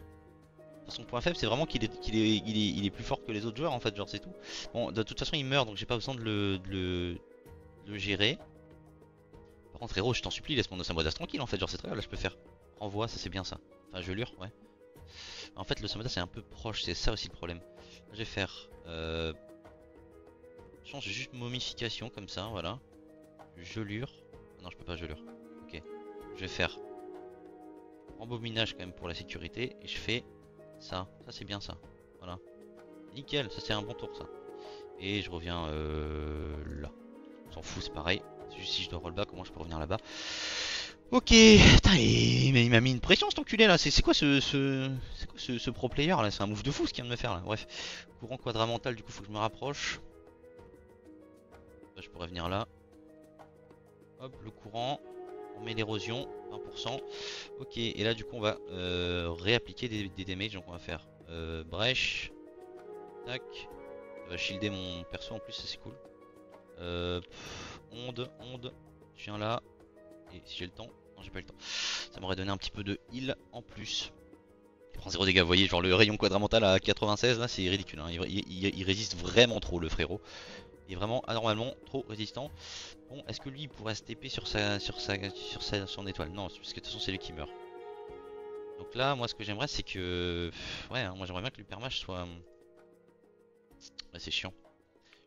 Son point faible, c'est vraiment qu'il est plus fort que les autres joueurs, en fait, genre, c'est tout. Bon, de toute façon, il meurt, donc j'ai pas besoin de le gérer. Par contre, frérot, je t'en supplie, laisse mon Osamodas tranquille, en fait, genre, c'est très grave, là, je peux faire renvoi, ça c'est bien ça. Enfin, gelure, ouais. En fait, le Samodas c'est un peu proche, c'est ça aussi le problème. Je vais faire... Je change juste momification, comme ça, voilà. Gelure. Non, je peux pas gelure. Ok. Je vais faire embominage quand même pour la sécurité. Et je fais ça. Ça c'est bien ça. Voilà. Nickel, ça c'est un bon tour ça. Et je reviens là. On s'en fout, c'est pareil. Juste si je dois rollback, comment je peux revenir là-bas. Ok. Putain, mais il m'a mis une pression cet enculé là. C'est quoi ce pro player là? C'est un move de fou ce qu'il vient de me faire là. Bref. Courant quadramental, du coup faut que je me rapproche. Là, je pourrais venir là. Hop, le courant. On met l'érosion, 20%. Ok, et là du coup on va réappliquer des damages. Donc on va faire brèche. Tac. Ça va shielder mon perso en plus, ça c'est cool. Onde. Je viens là. Et si j'ai le temps. Non, j'ai pas eu le temps. Ça m'aurait donné un petit peu de heal en plus. Il prend 0 dégâts, vous voyez, genre le rayon quadramental à 96 là, c'est ridicule. Hein. Il résiste vraiment trop le frérot. Il est vraiment anormalement trop résistant. Bon, est-ce que lui il pourrait se TP sur son étoile? Non, parce que de toute façon c'est lui qui meurt. Donc là, moi ce que j'aimerais c'est que... Ouais, hein, moi j'aimerais bien que l'hypermage soit... Ouais, c'est chiant.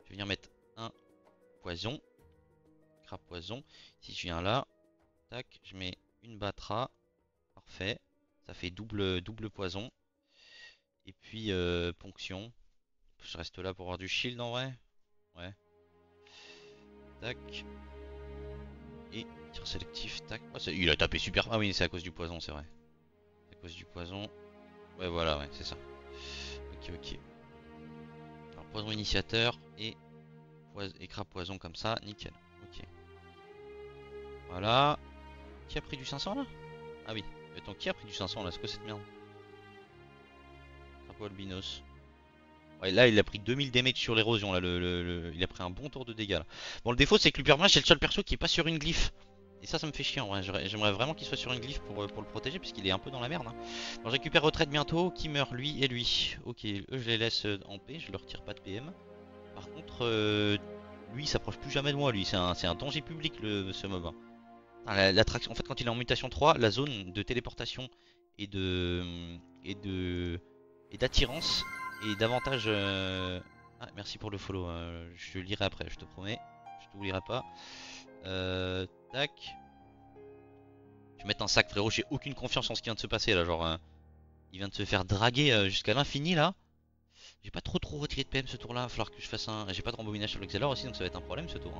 Je vais venir mettre un poison. Crabe poison. Si je viens là, tac, je mets une Batra. Parfait. Ça fait double poison. Et puis ponction. Je reste là pour avoir du shield en vrai. Ouais. Tac. Et tir sélectif, tac. Oh, il a tapé super. Ah oui, c'est à cause du poison, c'est vrai. C'est à cause du poison. Ouais, voilà, ouais, c'est ça. Ok. Alors, poison initiateur et crabe poison comme ça, nickel. Ok. Voilà. Qui a pris du 500 là? Ah oui. Attends, qui a pris du 500 là? C'est quoi cette merde? Crapaud albinos. Ouais, là il a pris 2000 damage sur l'érosion là, il a pris un bon tour de dégâts là. Bon, le défaut c'est que l'hypermage c'est le seul perso qui est pas sur une glyphe. Et ça me fait chier en vrai, j'aimerais vraiment qu'il soit sur une glyphe pour le protéger puisqu'il est un peu dans la merde. Hein. Bon, je récupère retraite bientôt, qui meurt lui et lui. Ok, eux je les laisse en paix, je leur tire pas de PM. Par contre, lui il s'approche plus jamais de moi, lui c'est un danger public ce mob. Hein. En fait quand il est en mutation 3, la zone de téléportation et d'attirance et davantage... Ah, merci pour le follow, je lirai après, je te promets. Je t'oublierai pas. Tac. Je vais mettre un sac, frérot, j'ai aucune confiance en ce qui vient de se passer là. Genre, il vient de se faire draguer jusqu'à l'infini là. J'ai pas trop retiré de PM ce tour là. Il va falloir que je fasse un... J'ai pas de rembobinage sur le Xelor aussi, donc ça va être un problème ce tour.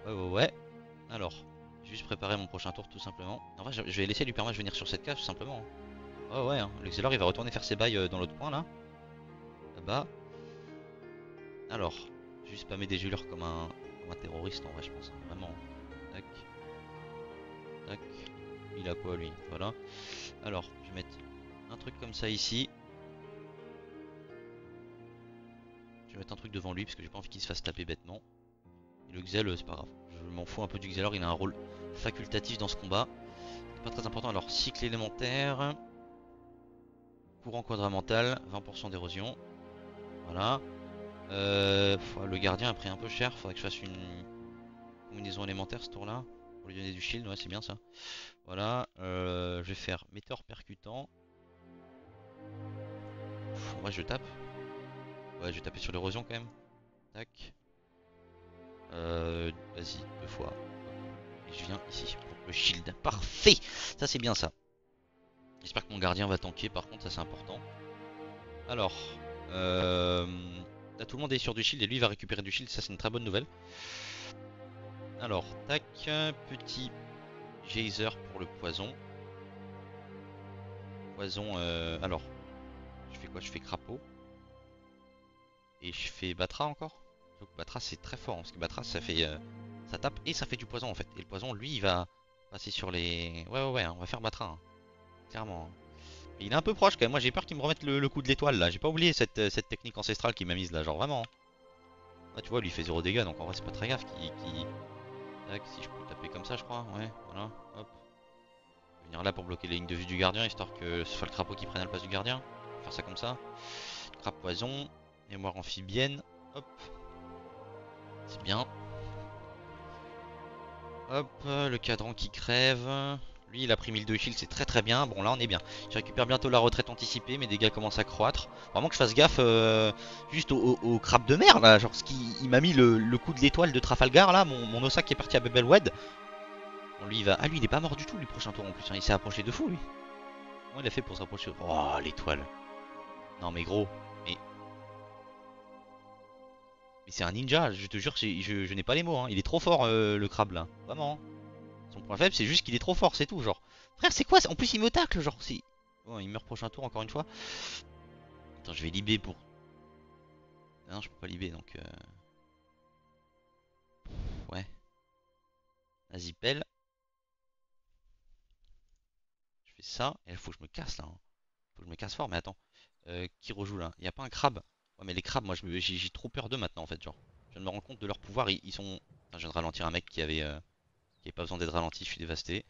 Hein. Ouais. Alors, je vais juste préparer mon prochain tour tout simplement. En vrai, je vais laisser l'hypermage venir sur cette case tout simplement. Hein. Oh ouais, hein. Le Xelor il va retourner faire ses bails dans l'autre coin là. Là-bas. Alors, juste spammer des gelures comme un terroriste en vrai je pense. Vraiment. Tac. Tac. Il a quoi lui? Voilà. Alors, je vais mettre un truc comme ça ici. Je vais mettre un truc devant lui parce que j'ai pas envie qu'il se fasse taper bêtement. Et le Xel, c'est pas grave. Je m'en fous un peu du Xelor, il a un rôle facultatif dans ce combat. C'est pas très important. Alors, cycle élémentaire. Courant quadramental, 20% d'érosion. Voilà. Le gardien a pris un peu cher. Faudrait que je fasse une combinaison élémentaire ce tour-là. Pour lui donner du shield, ouais, c'est bien ça. Voilà. Je vais faire météore percutant. En vrai, je tape. Ouais, je vais taper sur l'érosion quand même. Tac. Vas-y, 2 fois. Et je viens ici pour le shield. Parfait! Ça, c'est bien ça. J'espère que mon gardien va tanker, par contre, ça c'est important. Alors, là, tout le monde est sur du shield et lui il va récupérer du shield, ça c'est une très bonne nouvelle. Alors, tac, petit geyser pour le poison. Poison, alors, je fais quoi? Je fais crapaud. Et je fais Batra encore. Donc Batra c'est très fort, hein, parce que Batra ça fait, ça tape et ça fait du poison en fait. Et le poison lui il va passer sur les... Ouais, on va faire Batra, hein, clairement. Et il est un peu proche quand même, moi j'ai peur qu'il me remette le coup de l'étoile là. J'ai pas oublié cette technique ancestrale qu'il m'a mise là, genre vraiment. Ah tu vois lui il fait 0 dégâts donc en vrai c'est pas très grave Tac, si je peux taper comme ça je crois, ouais, voilà, hop. Je vais venir là pour bloquer les lignes de vue du gardien histoire que ce soit le crapaud qui prenne la place du gardien. Je vais faire ça comme ça. Crabe poison, mémoire amphibienne, hop. C'est bien. Hop, le cadran qui crève. Lui il a pris 1002 shield, c'est très très bien. Bon là on est bien. Je récupère bientôt la retraite anticipée, mes dégâts commencent à croître. Vraiment que je fasse gaffe juste au crabe de mer là. Genre il m'a mis le coup de l'étoile de Trafalgar là, mon Ossa qui est parti à Bebelwed. Bon, lui il va. Ah lui il est pas mort du tout lui prochain tour en plus, hein. Il s'est approché de fou lui. Comment il a fait pour se rapprocher? Oh l'étoile. Non mais gros. Mais, mais c'est un ninja, je te jure, je n'ai pas les mots, hein. Il est trop fort le crabe là. Vraiment, hein. Son point faible, c'est juste qu'il est trop fort, c'est tout, genre. Frère, c'est quoi? En plus, il me tacle, genre. Bon, il meurt prochain tour, encore une fois. Attends, je vais libé pour. Ah non, je peux pas libé, donc. Ouais. Vas-y, pelle. Je fais ça. Et il faut que je me casse là, hein. Faut que je me casse fort, mais attends. Qui rejoue là? Il y a pas un crabe? Ouais, mais les crabes, moi, j'ai trop peur d'eux maintenant, en fait, genre. Je viens de me rendre compte de leur pouvoir. Ils sont. Enfin, je viens de ralentir un mec qui avait pas besoin d'être ralenti. Je suis dévasté.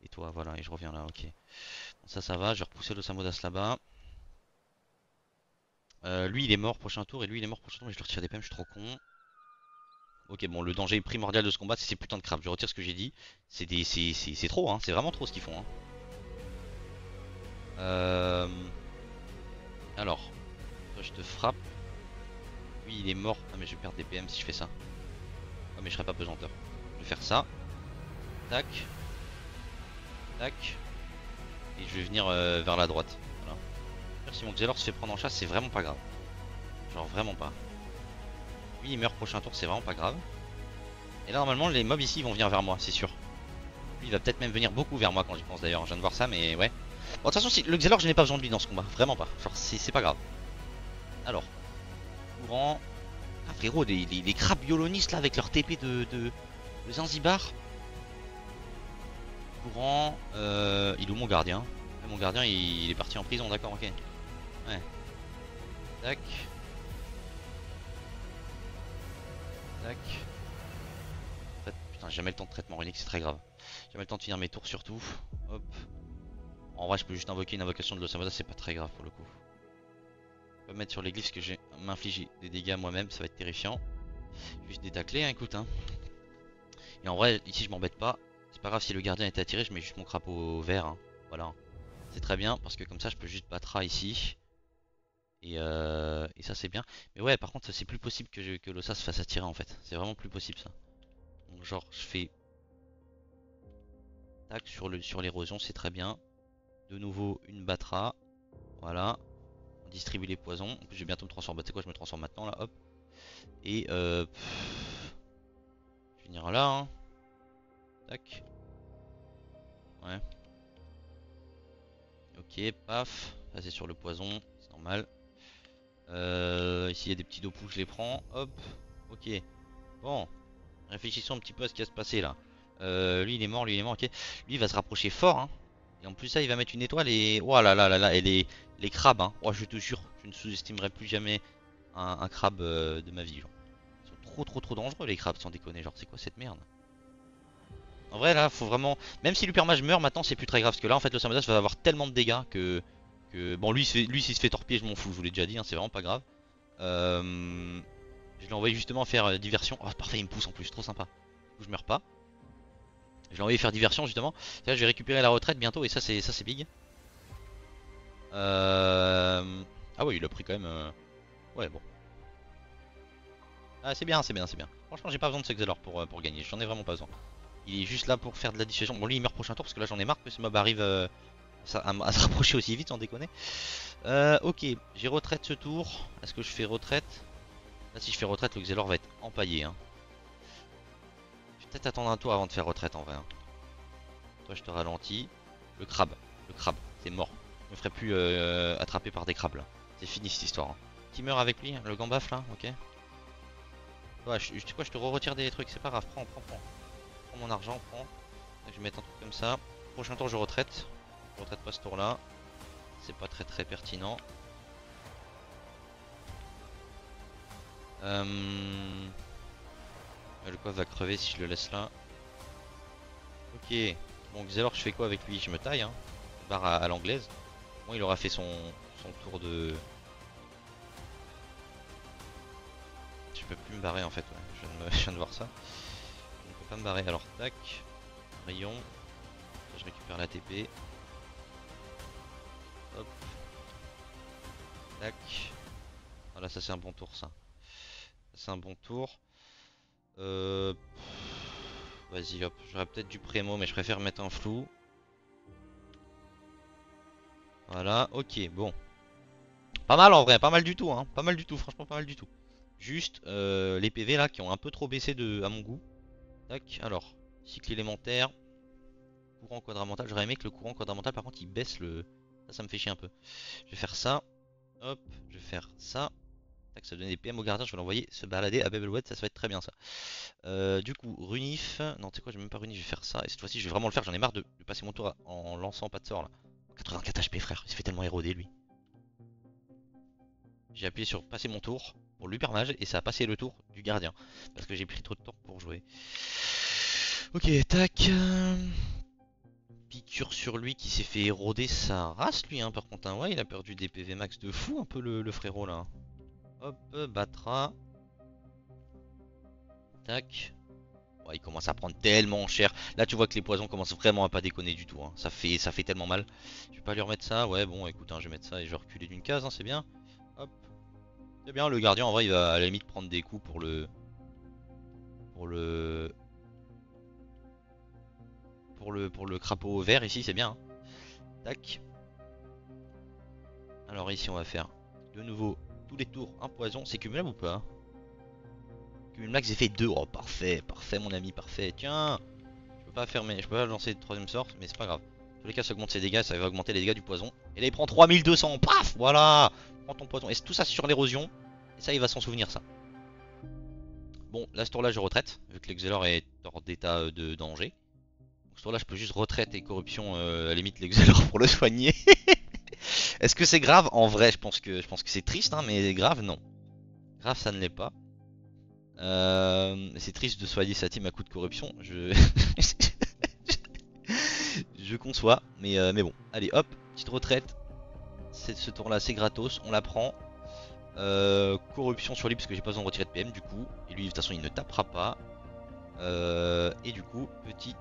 Et toi, voilà, et je reviens là, ok. Bon, ça va. Je vais repousser le Samodas là-bas. Lui il est mort prochain tour et lui il est mort prochain tour mais je lui retire des PM, je suis trop con. Ok bon le danger primordial de ce combat c'est ces putains de crabes, je retire ce que j'ai dit. C'est trop hein, c'est vraiment trop ce qu'ils font hein. Euh... Alors, toi je te frappe. Lui il est mort. Ah mais je vais perdre des PM si je fais ça. Ah mais je serai pas pesanteur. Je vais faire ça. Tac. Tac. Et je vais venir vers la droite. Voilà. Si mon Xelor se fait prendre en chasse c'est vraiment pas grave. Genre vraiment pas. Lui il meurt prochain tour c'est vraiment pas grave. Et là normalement les mobs ici ils vont venir vers moi c'est sûr. Lui il va peut-être même venir beaucoup vers moi quand j'y pense d'ailleurs, je viens de voir ça mais ouais. Bon de toute façon si, le Xelor je n'ai pas besoin de lui dans ce combat, vraiment pas. Genre c'est pas grave. Alors, courant. Ah frérot, les crabes biolonistes là avec leur TP de Zanzibar. Courant. Il est où mon gardien? Mon gardien il est parti en prison, d'accord, ok. Ouais. Tac. Tac. Putain, j'ai jamais le temps de traitement runique, c'est très grave. J'ai jamais le temps de finir mes tours surtout. Hop. En vrai je peux juste invoquer une invocation de l'Osamoda, c'est pas très grave pour le coup. Je peux me mettre sur les glyphes que j'ai m'infliger des dégâts moi-même, ça va être terrifiant. Juste détacler, hein, écoute hein. Et en vrai ici je m'embête pas. C'est pas grave si le gardien est attiré, je mets juste mon crapaud vert hein. Voilà. C'est très bien parce que comme ça je peux juste battre ici. Et ça c'est bien. Mais ouais par contre c'est plus possible que l'Ossa se fasse attirer en fait. C'est vraiment plus possible ça. Donc genre je fais tac sur l'érosion, c'est très bien. De nouveau une Batra. Voilà. On distribue les poisons. En plus je vais bientôt me transformer. Tu sais quoi, je me transforme maintenant là, hop. Et je vais venir là hein. Tac. Ouais. Ok, paf. Là c'est sur le poison, c'est normal. Ici il y a des petits dopous, je les prends. Hop, ok. Bon, réfléchissons un petit peu à ce qui va se passer là. Lui il est mort, lui il est mort, ok. Lui il va se rapprocher fort, hein. Et en plus ça il va mettre une étoile et... Oh là là là là, et les crabes, hein. Oh je te jure, je ne sous-estimerai plus jamais un crabe de ma vie, genre. Ils sont trop dangereux les crabes, sans déconner, genre c'est quoi cette merde? En vrai là faut vraiment... Même si l'Hypermage meurt maintenant c'est plus très grave, parce que là en fait le Samothrace va avoir tellement de dégâts que... Bon lui s'il se fait torpiller je m'en fous, je vous l'ai déjà dit, hein, c'est vraiment pas grave. Je l'ai envoyé justement faire diversion. Oh parfait il me pousse en plus, trop sympa. Du coup je meurs pas. Je l'ai envoyé faire diversion justement. Là je vais récupérer la retraite bientôt et ça c'est big. Ah ouais il a pris quand même... Ouais bon. Ah c'est bien, c'est bien, c'est bien. Franchement j'ai pas besoin de ce Xelor pour gagner, j'en ai vraiment pas besoin. Il est juste là pour faire de la dissuasion. Bon lui il meurt prochain tour parce que là j'en ai marre que ce mob arrive à se rapprocher aussi vite sans déconner. Ok, j'ai retraite ce tour. Est-ce que je fais retraite? Là si je fais retraite le Xelor va être empaillé hein. Je vais peut-être attendre un tour avant de faire retraite en vrai hein. Toi je te ralentis. Le crabe, c'est mort. Je me ferai plus attraper par des crabes là. C'est fini cette histoire hein. Qui meurt avec lui? Le gambaf là, ok. Ouais, tu sais quoi, je te retire des trucs, c'est pas grave, prends. Prends mon argent, prends. Je vais mettre un truc comme ça. Prochain tour je retraite. Je retraite pas ce tour là. C'est pas très pertinent. Le coffre va crever si je le laisse là. Ok. Bon Xelor je fais quoi avec lui? Je me taille hein. Barre à l'anglaise. Bon il aura fait son tour de... Je peux plus me barrer en fait, ouais. Je viens de voir ça. Je ne peux pas me barrer. Alors tac. Rayon. Je récupère la TP. Hop. Tac. Voilà ça c'est un bon tour ça. C'est un bon tour. Vas-y hop. J'aurais peut-être du prémo mais je préfère mettre un flou. Voilà, ok, bon. Pas mal en vrai, pas mal du tout, hein. Pas mal du tout, franchement pas mal du tout. Juste les PV là qui ont un peu trop baissé à mon goût. Tac, alors, cycle élémentaire, courant quadramental. J'aurais aimé que le courant quadramental par contre il baisse le... Ça me fait chier un peu. Je vais faire ça. Hop, je vais faire ça. Tac, ça va donner des PM au gardien, je vais l'envoyer se balader à Babelwed, ça va être très bien ça. Du coup, Runif. Non, tu sais quoi, je vais même pas Runif, je vais faire ça. Et cette fois-ci, je vais vraiment le faire, j'en ai marre de passer mon tour en lançant pas de sort là. 84 HP frère, il se fait tellement éroder lui. J'ai appuyé sur passer mon tour pour l'hypermage et ça a passé le tour du gardien. Parce que j'ai pris trop de temps pour jouer. Ok, tac. Piqûre sur lui qui s'est fait éroder sa race lui hein, par contre. Hein. Ouais, il a perdu des PV max de fou un peu le frérot là. Hop, Batra. Tac. Ouais, il commence à prendre tellement cher. Là tu vois que les poisons commencent vraiment à pas déconner du tout. Hein. Ça fait tellement mal. Je vais pas lui remettre ça. Ouais bon écoute, hein, je vais mettre ça et je vais reculer d'une case, hein, c'est bien. Hop. C'est bien, le gardien en vrai il va à la limite prendre des coups pour le... Pour le... Pour le crapaud vert ici, c'est bien. Hein. Tac. Alors ici on va faire de nouveau tous les tours un poison. C'est cumulable ou pas? Cumul max j'ai fait 2. Oh parfait, parfait mon ami, parfait. Tiens, je peux pas fermer, je peux pas lancer de troisième sort, mais c'est pas grave. Dans tous les cas ça augmente ses dégâts, ça va augmenter les dégâts du poison. Et là il prend 3200, paf, voilà. Prends ton poison. Et tout ça sur l'érosion. Et ça il va s'en souvenir ça. Bon, là ce tour là je retraite, vu que l'Exelor est hors d'état de danger. Ce tour là je peux juste retraite et corruption à la limite l'Exelor pour le soigner. Est-ce que c'est grave? En vrai, je pense que c'est triste, hein, mais grave, non. Grave, ça ne l'est pas. C'est triste de soigner sa team à coup de corruption. Je conçois, mais bon. Allez, hop, petite retraite. Ce tour-là, c'est gratos, on la prend. Corruption sur lui parce que j'ai pas besoin de retirer de PM du coup. Et lui, de toute façon, il ne tapera pas. Et du coup, petite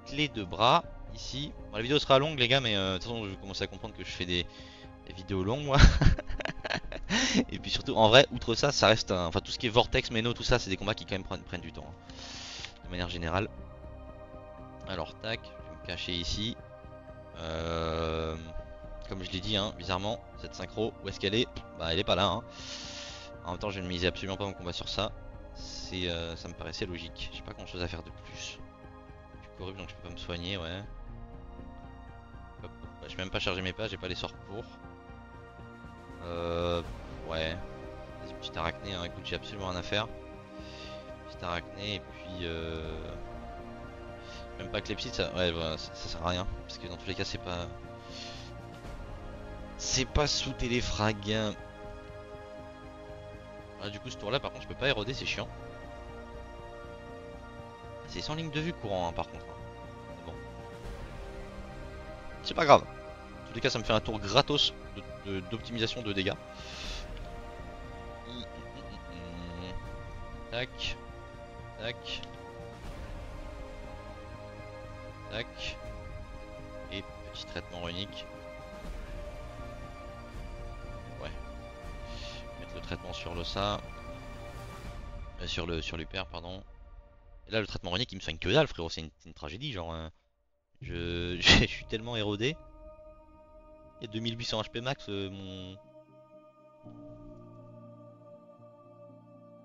clé de bras ici. Bon, la vidéo sera longue, les gars, mais de toute façon, je commence à comprendre que je fais des vidéos longues, moi. Et puis surtout, en vrai, outre ça, ça reste un... Enfin, tout ce qui est Vortex, Meno, tout ça, c'est des combats qui quand même prennent du temps. Hein, de manière générale. Alors, tac, je vais me cacher ici. Comme je l'ai dit, hein, bizarrement, cette synchro, où est-ce qu'elle est? Bah, elle est pas là. Hein. En même temps, je ne misais absolument pas mon combat sur ça. Ça me paraissait logique. J'ai pas grand chose à faire de plus. Je suis corrupte, donc je peux pas me soigner, ouais. Hop, hop, j'ai même pas chargé mes pas, j'ai pas les sorts pour. Ouais. Vas-y, petit arachné, hein. Écoute, j'ai absolument rien à faire. Petit arachné et puis même pas Clepside, ça, ouais, voilà, ça sert à rien. Parce que dans tous les cas, c'est pas. C'est pas sous téléfrag. Ah, du coup, ce tour là, par contre, je peux pas éroder, c'est chiant. C'est sans ligne de vue courant, hein, par contre. Bon. C'est pas grave. En tous les cas, ça me fait un tour gratos d'optimisation de dégâts. Tac. Tac. Tac. Et petit traitement runique. Ouais. Mettre le traitement sur l'ossa. Sur l'upper, pardon. Et là, le traitement runique, il me soigne que dalle, frérot. C'est une tragédie, genre. Je suis tellement érodé. Il y a 2800 HP max,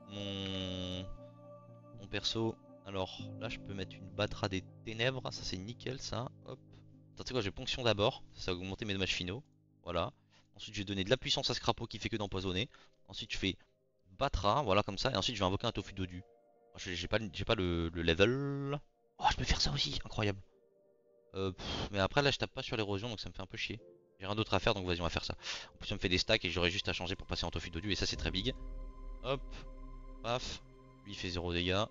mon perso. Alors là, je peux mettre une Batra des ténèbres. Ça, c'est nickel, ça. Hop. Attends, tu sais quoi, j'ai ponction d'abord. Ça va augmenter mes dommages finaux. Voilà. Ensuite, je vais donner de la puissance à ce crapaud qui fait que d'empoisonner. Ensuite, je fais Batra, voilà, comme ça. Et ensuite, je vais invoquer un tofu dodu. J'ai pas le level. Oh, je peux faire ça aussi, incroyable. Mais après, là, je tape pas sur l'érosion, donc ça me fait un peu chier. J'ai rien d'autre à faire, donc vas-y, on va faire ça. En plus, ça me fait des stacks et j'aurais juste à changer pour passer en tofu dodu. Et ça, c'est très big. Hop, paf. Lui, il fait 0 dégâts.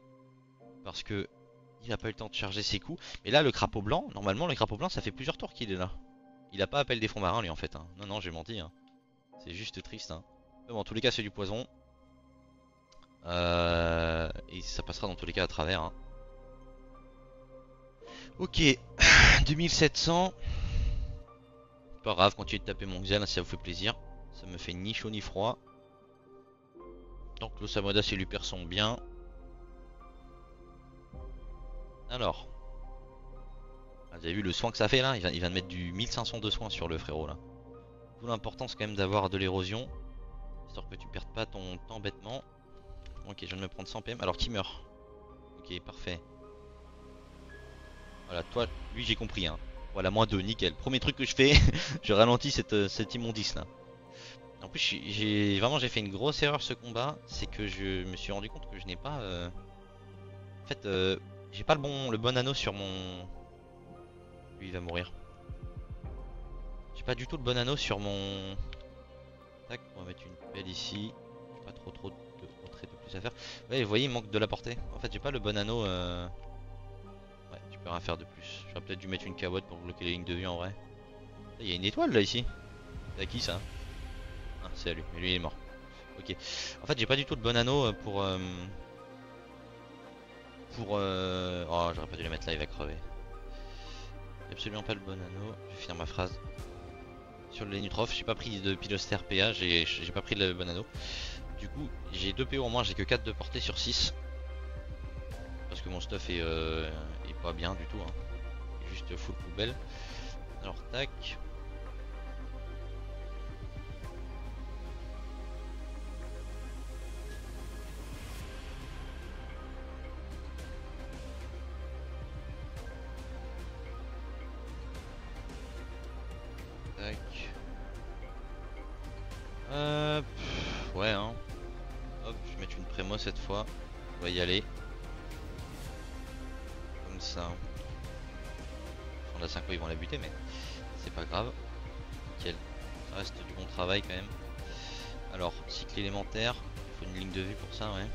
Parce que il a pas eu le temps de charger ses coups. Mais là, le crapaud blanc, normalement, le crapaud blanc, ça fait plusieurs tours qu'il est là. Il a pas appel des fonds marins, lui, en fait. Hein. Non, non, j'ai menti. Hein. C'est juste triste. Hein. Mais bon, en tous les cas, c'est du poison. Et ça passera dans tous les cas à travers. Hein. Ok, 2700. Pas grave, continuez de taper mon Xel, si ça vous fait plaisir. Ça me fait ni chaud ni froid. Donc l'Osamodas et l'Uper sont bien. Alors. Vous avez vu le soin que ça fait là, il vient de mettre du 1500 de soins sur le frérot là. D'où l'importance quand même d'avoir de l'érosion. Histoire que tu perdes pas ton temps bêtement. Ok, je viens de me prendre 100 PM. Alors qui meurt? Ok, parfait. Voilà, toi, lui j'ai compris hein. Voilà, moins 2, nickel. Premier truc que je fais, je ralentis cette immondice là. En plus, j'ai fait une grosse erreur ce combat. C'est que je me suis rendu compte que je n'ai pas... En fait, j'ai pas le bon anneau sur mon... Lui il va mourir. J'ai pas du tout le bon anneau sur mon... Tac, on va mettre une pelle ici. J'ai pas trop de plus à faire. Ouais, vous voyez, il manque de la portée. En fait, j'ai pas le bon anneau. Ouais, tu peux rien faire de plus. J'aurais peut-être dû mettre une cabotte pour bloquer les lignes de vue en vrai. Il y a une étoile là ici. C'est à qui ça? Ah, c'est à lui. Mais lui il est mort. Ok. En fait, j'ai pas du tout le bon anneau pour. Oh, j'aurais pas dû le mettre là, il va crever. J'ai absolument pas le bon anneau. Je vais finir ma phrase. Sur le Nutrof, j'ai pas pris de piloster PA, j'ai pas pris le bon anneau. Du coup, j'ai 2 PO en moins, j'ai que 4 de portée sur 6. Parce que mon stuff est pas bien du tout. Hein. Il est juste full poubelle. Alors, tac. Tac. Ouais, hein. Hop, je vais mettre une prémo cette fois. On va y aller. Comme ça. On a 5 ils vont la buter, mais c'est pas grave. Nickel. Ça reste du bon travail quand même. Alors, cycle élémentaire. Il faut une ligne de vue pour ça, ouais.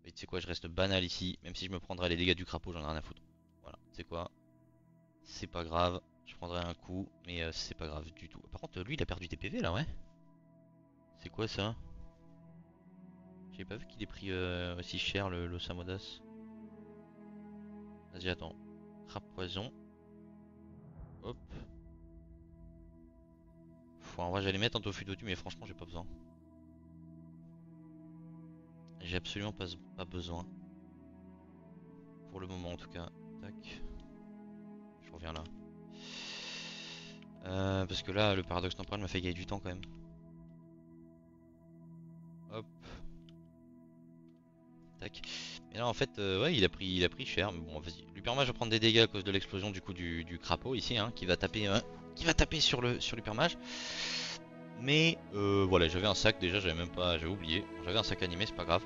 Et tu sais quoi, je reste banal ici. Même si je me prendrais les dégâts du crapaud, j'en ai rien à foutre. Voilà, tu sais quoi. C'est pas grave. Je prendrai un coup, mais c'est pas grave du tout. Par contre, lui, il a perdu des PV là, ouais. C'est quoi ça? J'ai pas vu qu'il ait pris aussi cher le Samodas. Vas-y, attends. Crabe poison. Hop. En vrai, j'allais mettre un tofu dodu, mais franchement, j'ai pas besoin. J'ai absolument pas besoin. pour le moment en tout cas. Tac. Je reviens là. Parce que là, le paradoxe temporel m'a fait gagner du temps quand même. Hop. Tac. Et là en fait, ouais, il a pris cher. Mais bon, vas-y. L'Hypermage va prendre des dégâts à cause de l'explosion du coup du crapaud ici, hein, qui va taper sur l'Hypermage. Mais voilà, j'avais un sac déjà, j'avais oublié. J'avais un sac animé, c'est pas grave.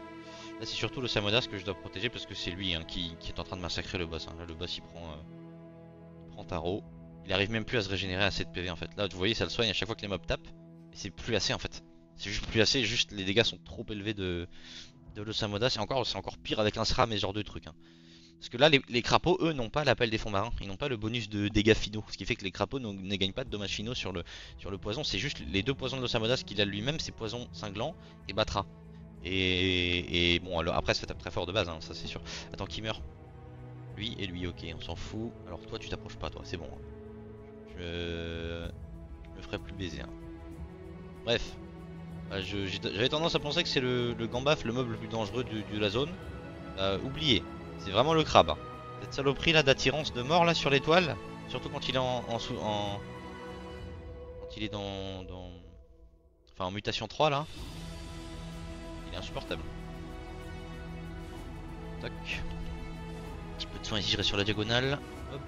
Là c'est surtout le Samodas que je dois protéger parce que c'est lui, hein, qui est en train de massacrer le boss, hein. Là le boss il prend tarot. Il arrive même plus à se régénérer assez de PV en fait. Là vous voyez ça le soigne à chaque fois que les mobs tapent. Mais c'est plus assez en fait. C'est juste plus assez, juste les dégâts sont trop élevés de l'Osamodas. C'est encore pire avec un SRAM et ce genre de trucs, hein. Parce que là les crapauds eux n'ont pas l'appel des fonds marins. Ils n'ont pas le bonus de dégâts finaux. Ce qui fait que les crapauds ne gagnent pas de dommages finaux sur le poison. C'est juste les deux poisons de l'Osamodas qu'il a lui-même, c'est poison cinglant et Batra. Et bon alors, après ça tape très fort de base, hein, ça c'est sûr. Attends qui meurt? Lui et lui, ok, on s'en fout. Alors toi tu t'approches pas, toi c'est bon, hein. Je me ferai plus baiser, hein. Bref, bah, j'avais tendance à penser que c'est le Gambaf, le mob le plus dangereux de la zone. Oubliez, c'est vraiment le crabe, hein. Cette saloperie là d'attirance de mort là sur l'étoile, surtout quand il est quand il est enfin en mutation 3 là, il est insupportable. Tac. Petit peu de soin ici, je reste sur la diagonale. Hop.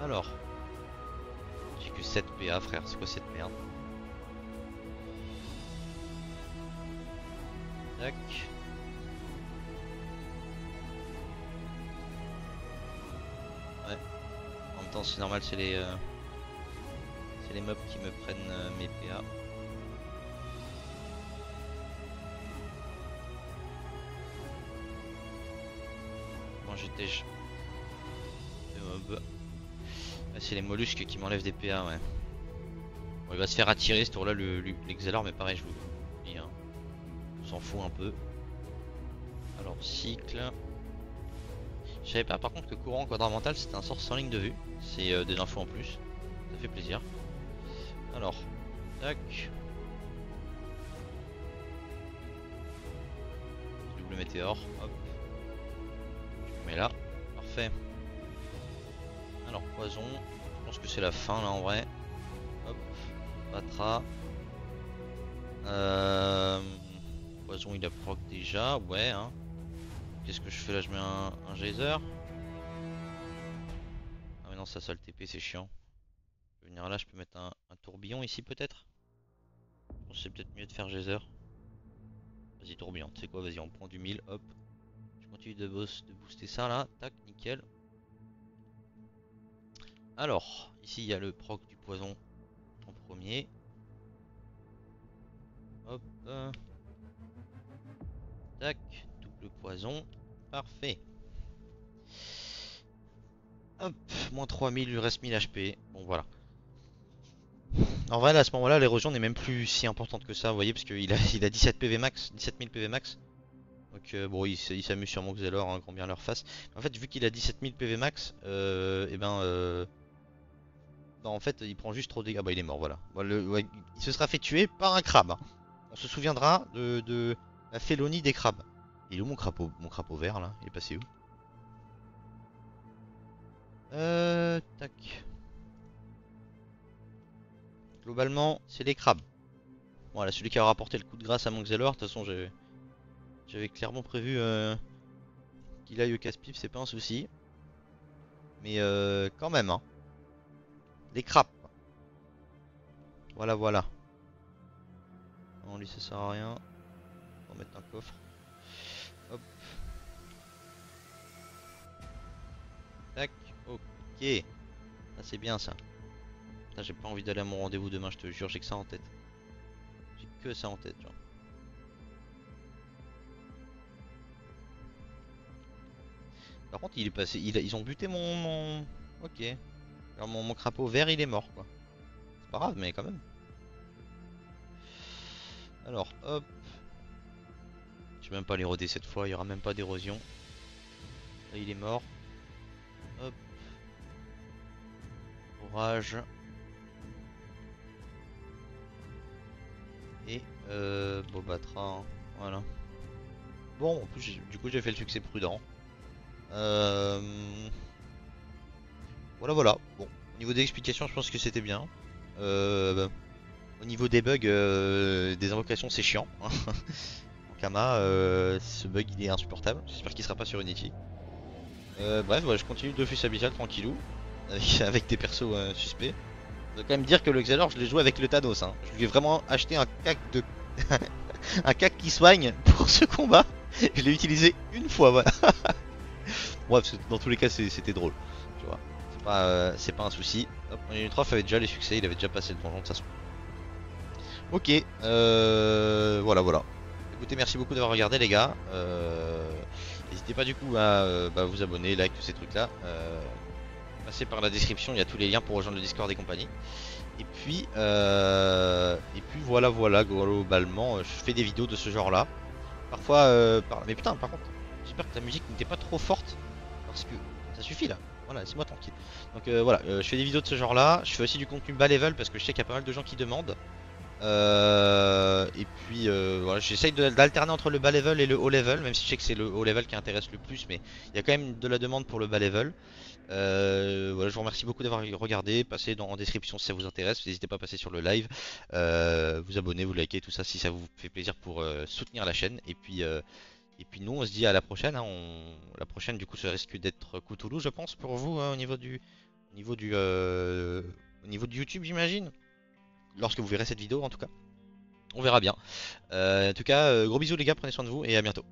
Alors. J'ai que 7 PA frère, c'est quoi cette merde? Tac. Ouais. En même temps c'est normal, c'est les mobs qui me prennent mes PA. Bon j'étais les mobs. Ah, c'est les mollusques qui m'enlèvent des PA, ouais. Bon, il va se faire attirer ce tour là l'Exhalor, mais pareil je vous dis, hein. On s'en fout un peu. Alors cycle. Je savais pas par contre que courant quadramental c'était un sort sans ligne de vue. C'est des infos en plus. Ça fait plaisir. Alors, tac. Double météore, hop. Je le mets là. Parfait. Alors poison. Je pense que c'est la fin là en vrai. Hop. Batra. Poison il a proc déjà, ouais hein. Qu'est-ce que je fais là? Je mets un geyser. Ah mais non ça seul TP c'est chiant. Je vais venir là, je peux mettre un tourbillon ici peut-être. Je pense que c'est peut-être mieux de faire geyser. Vas-y tourbillon, tu sais quoi, vas-y on prend du 1000, hop. Je continue de booster ça là, tac, nickel. Alors, ici il y a le proc du poison en premier. Hop. Tac, double poison. Parfait. Hop, moins 3000, il lui reste 1000 HP. Bon voilà. En vrai là, à ce moment là l'érosion n'est même plus si importante que ça, vous voyez, parce qu'il a 17 PV max, 17 000 PV max. Donc bon il s'amuse sur mon Xelor, hein, grand bien leur face. En fait vu qu'il a 17 000 PV max, et ben non, en fait il prend juste trop de dégâts. Ah bah il est mort, voilà. Bon, ouais, il se sera fait tuer par un crabe, hein. On se souviendra de la félonie des crabes. Il est où mon crapaud vert là? Il est passé où? Tac. Globalement, c'est les crabes. Voilà, celui qui a rapporté le coup de grâce à mon Xelor. De toute façon, j'avais clairement prévu qu'il aille au casse-pipe, c'est pas un souci. Mais quand même, hein. Les crabes. Voilà, voilà. Non, lui ça sert à rien. On va mettre un coffre. Hop. Tac. Ok. Ça c'est bien ça. J'ai pas envie d'aller à mon rendez-vous demain, je te jure, j'ai que ça en tête. J'ai que ça en tête, genre. Par contre, il est passé. Ils ont buté mon... Ok. Alors mon crapaud vert, il est mort, quoi. C'est pas grave, mais quand même. Alors, hop. Je vais même pas l'éroder cette fois, il y aura même pas d'érosion. Là, il est mort. Hop. Orage. Et Bobatra, hein. Voilà. Bon, en plus, du coup, j'ai fait le succès prudent. Euh, Voilà, voilà. Bon, au niveau des explications, je pense que c'était bien. Bah, au niveau des bugs, des invocations, c'est chiant. En Kama, ce bug il est insupportable. J'espère qu'il sera pas sur Unity. Bref, voilà, je continue Dofus Abyssal tranquillou, avec des persos suspects. Je dois quand même dire que le Xelor, je l'ai joué avec le Thanos. Hein. Je lui ai vraiment acheté un cac de un cac qui soigne pour ce combat. Je l'ai utilisé une fois, voilà. Bref, dans tous les cas, c'était drôle. Tu vois, c'est pas un souci. Hop, une 3 avait déjà les succès, il avait déjà passé le donjon de toute façon. Ok, voilà, voilà. Écoutez, merci beaucoup d'avoir regardé, les gars. N'hésitez pas du coup à vous abonner, like, tous ces trucs-là. Passez par la description, il y a tous les liens pour rejoindre le Discord et compagnie. Et puis voilà, voilà, globalement, je fais des vidéos de ce genre-là. Parfois, mais putain, par contre, j'espère que ta musique n'était pas trop forte, parce que ça suffit là. Voilà, laisse-moi tranquille. Donc voilà, je fais des vidéos de ce genre-là. Je fais aussi du contenu bas level parce que je sais qu'il y a pas mal de gens qui demandent. Et puis voilà, j'essaye d'alterner entre le bas level et le haut level, même si je sais que c'est le haut level qui intéresse le plus, mais il y a quand même de la demande pour le bas level. Voilà, je vous remercie beaucoup d'avoir regardé. Passez en description si ça vous intéresse. N'hésitez pas à passer sur le live, vous abonner, vous liker, tout ça si ça vous fait plaisir pour soutenir la chaîne. Et puis nous, on se dit à la prochaine. Hein. La prochaine, du coup, ça risque d'être Cthulhu, je pense, pour vous, hein, au niveau du, euh, au niveau du YouTube, j'imagine. Lorsque vous verrez cette vidéo, en tout cas. On verra bien. En tout cas, gros bisous les gars, prenez soin de vous et à bientôt.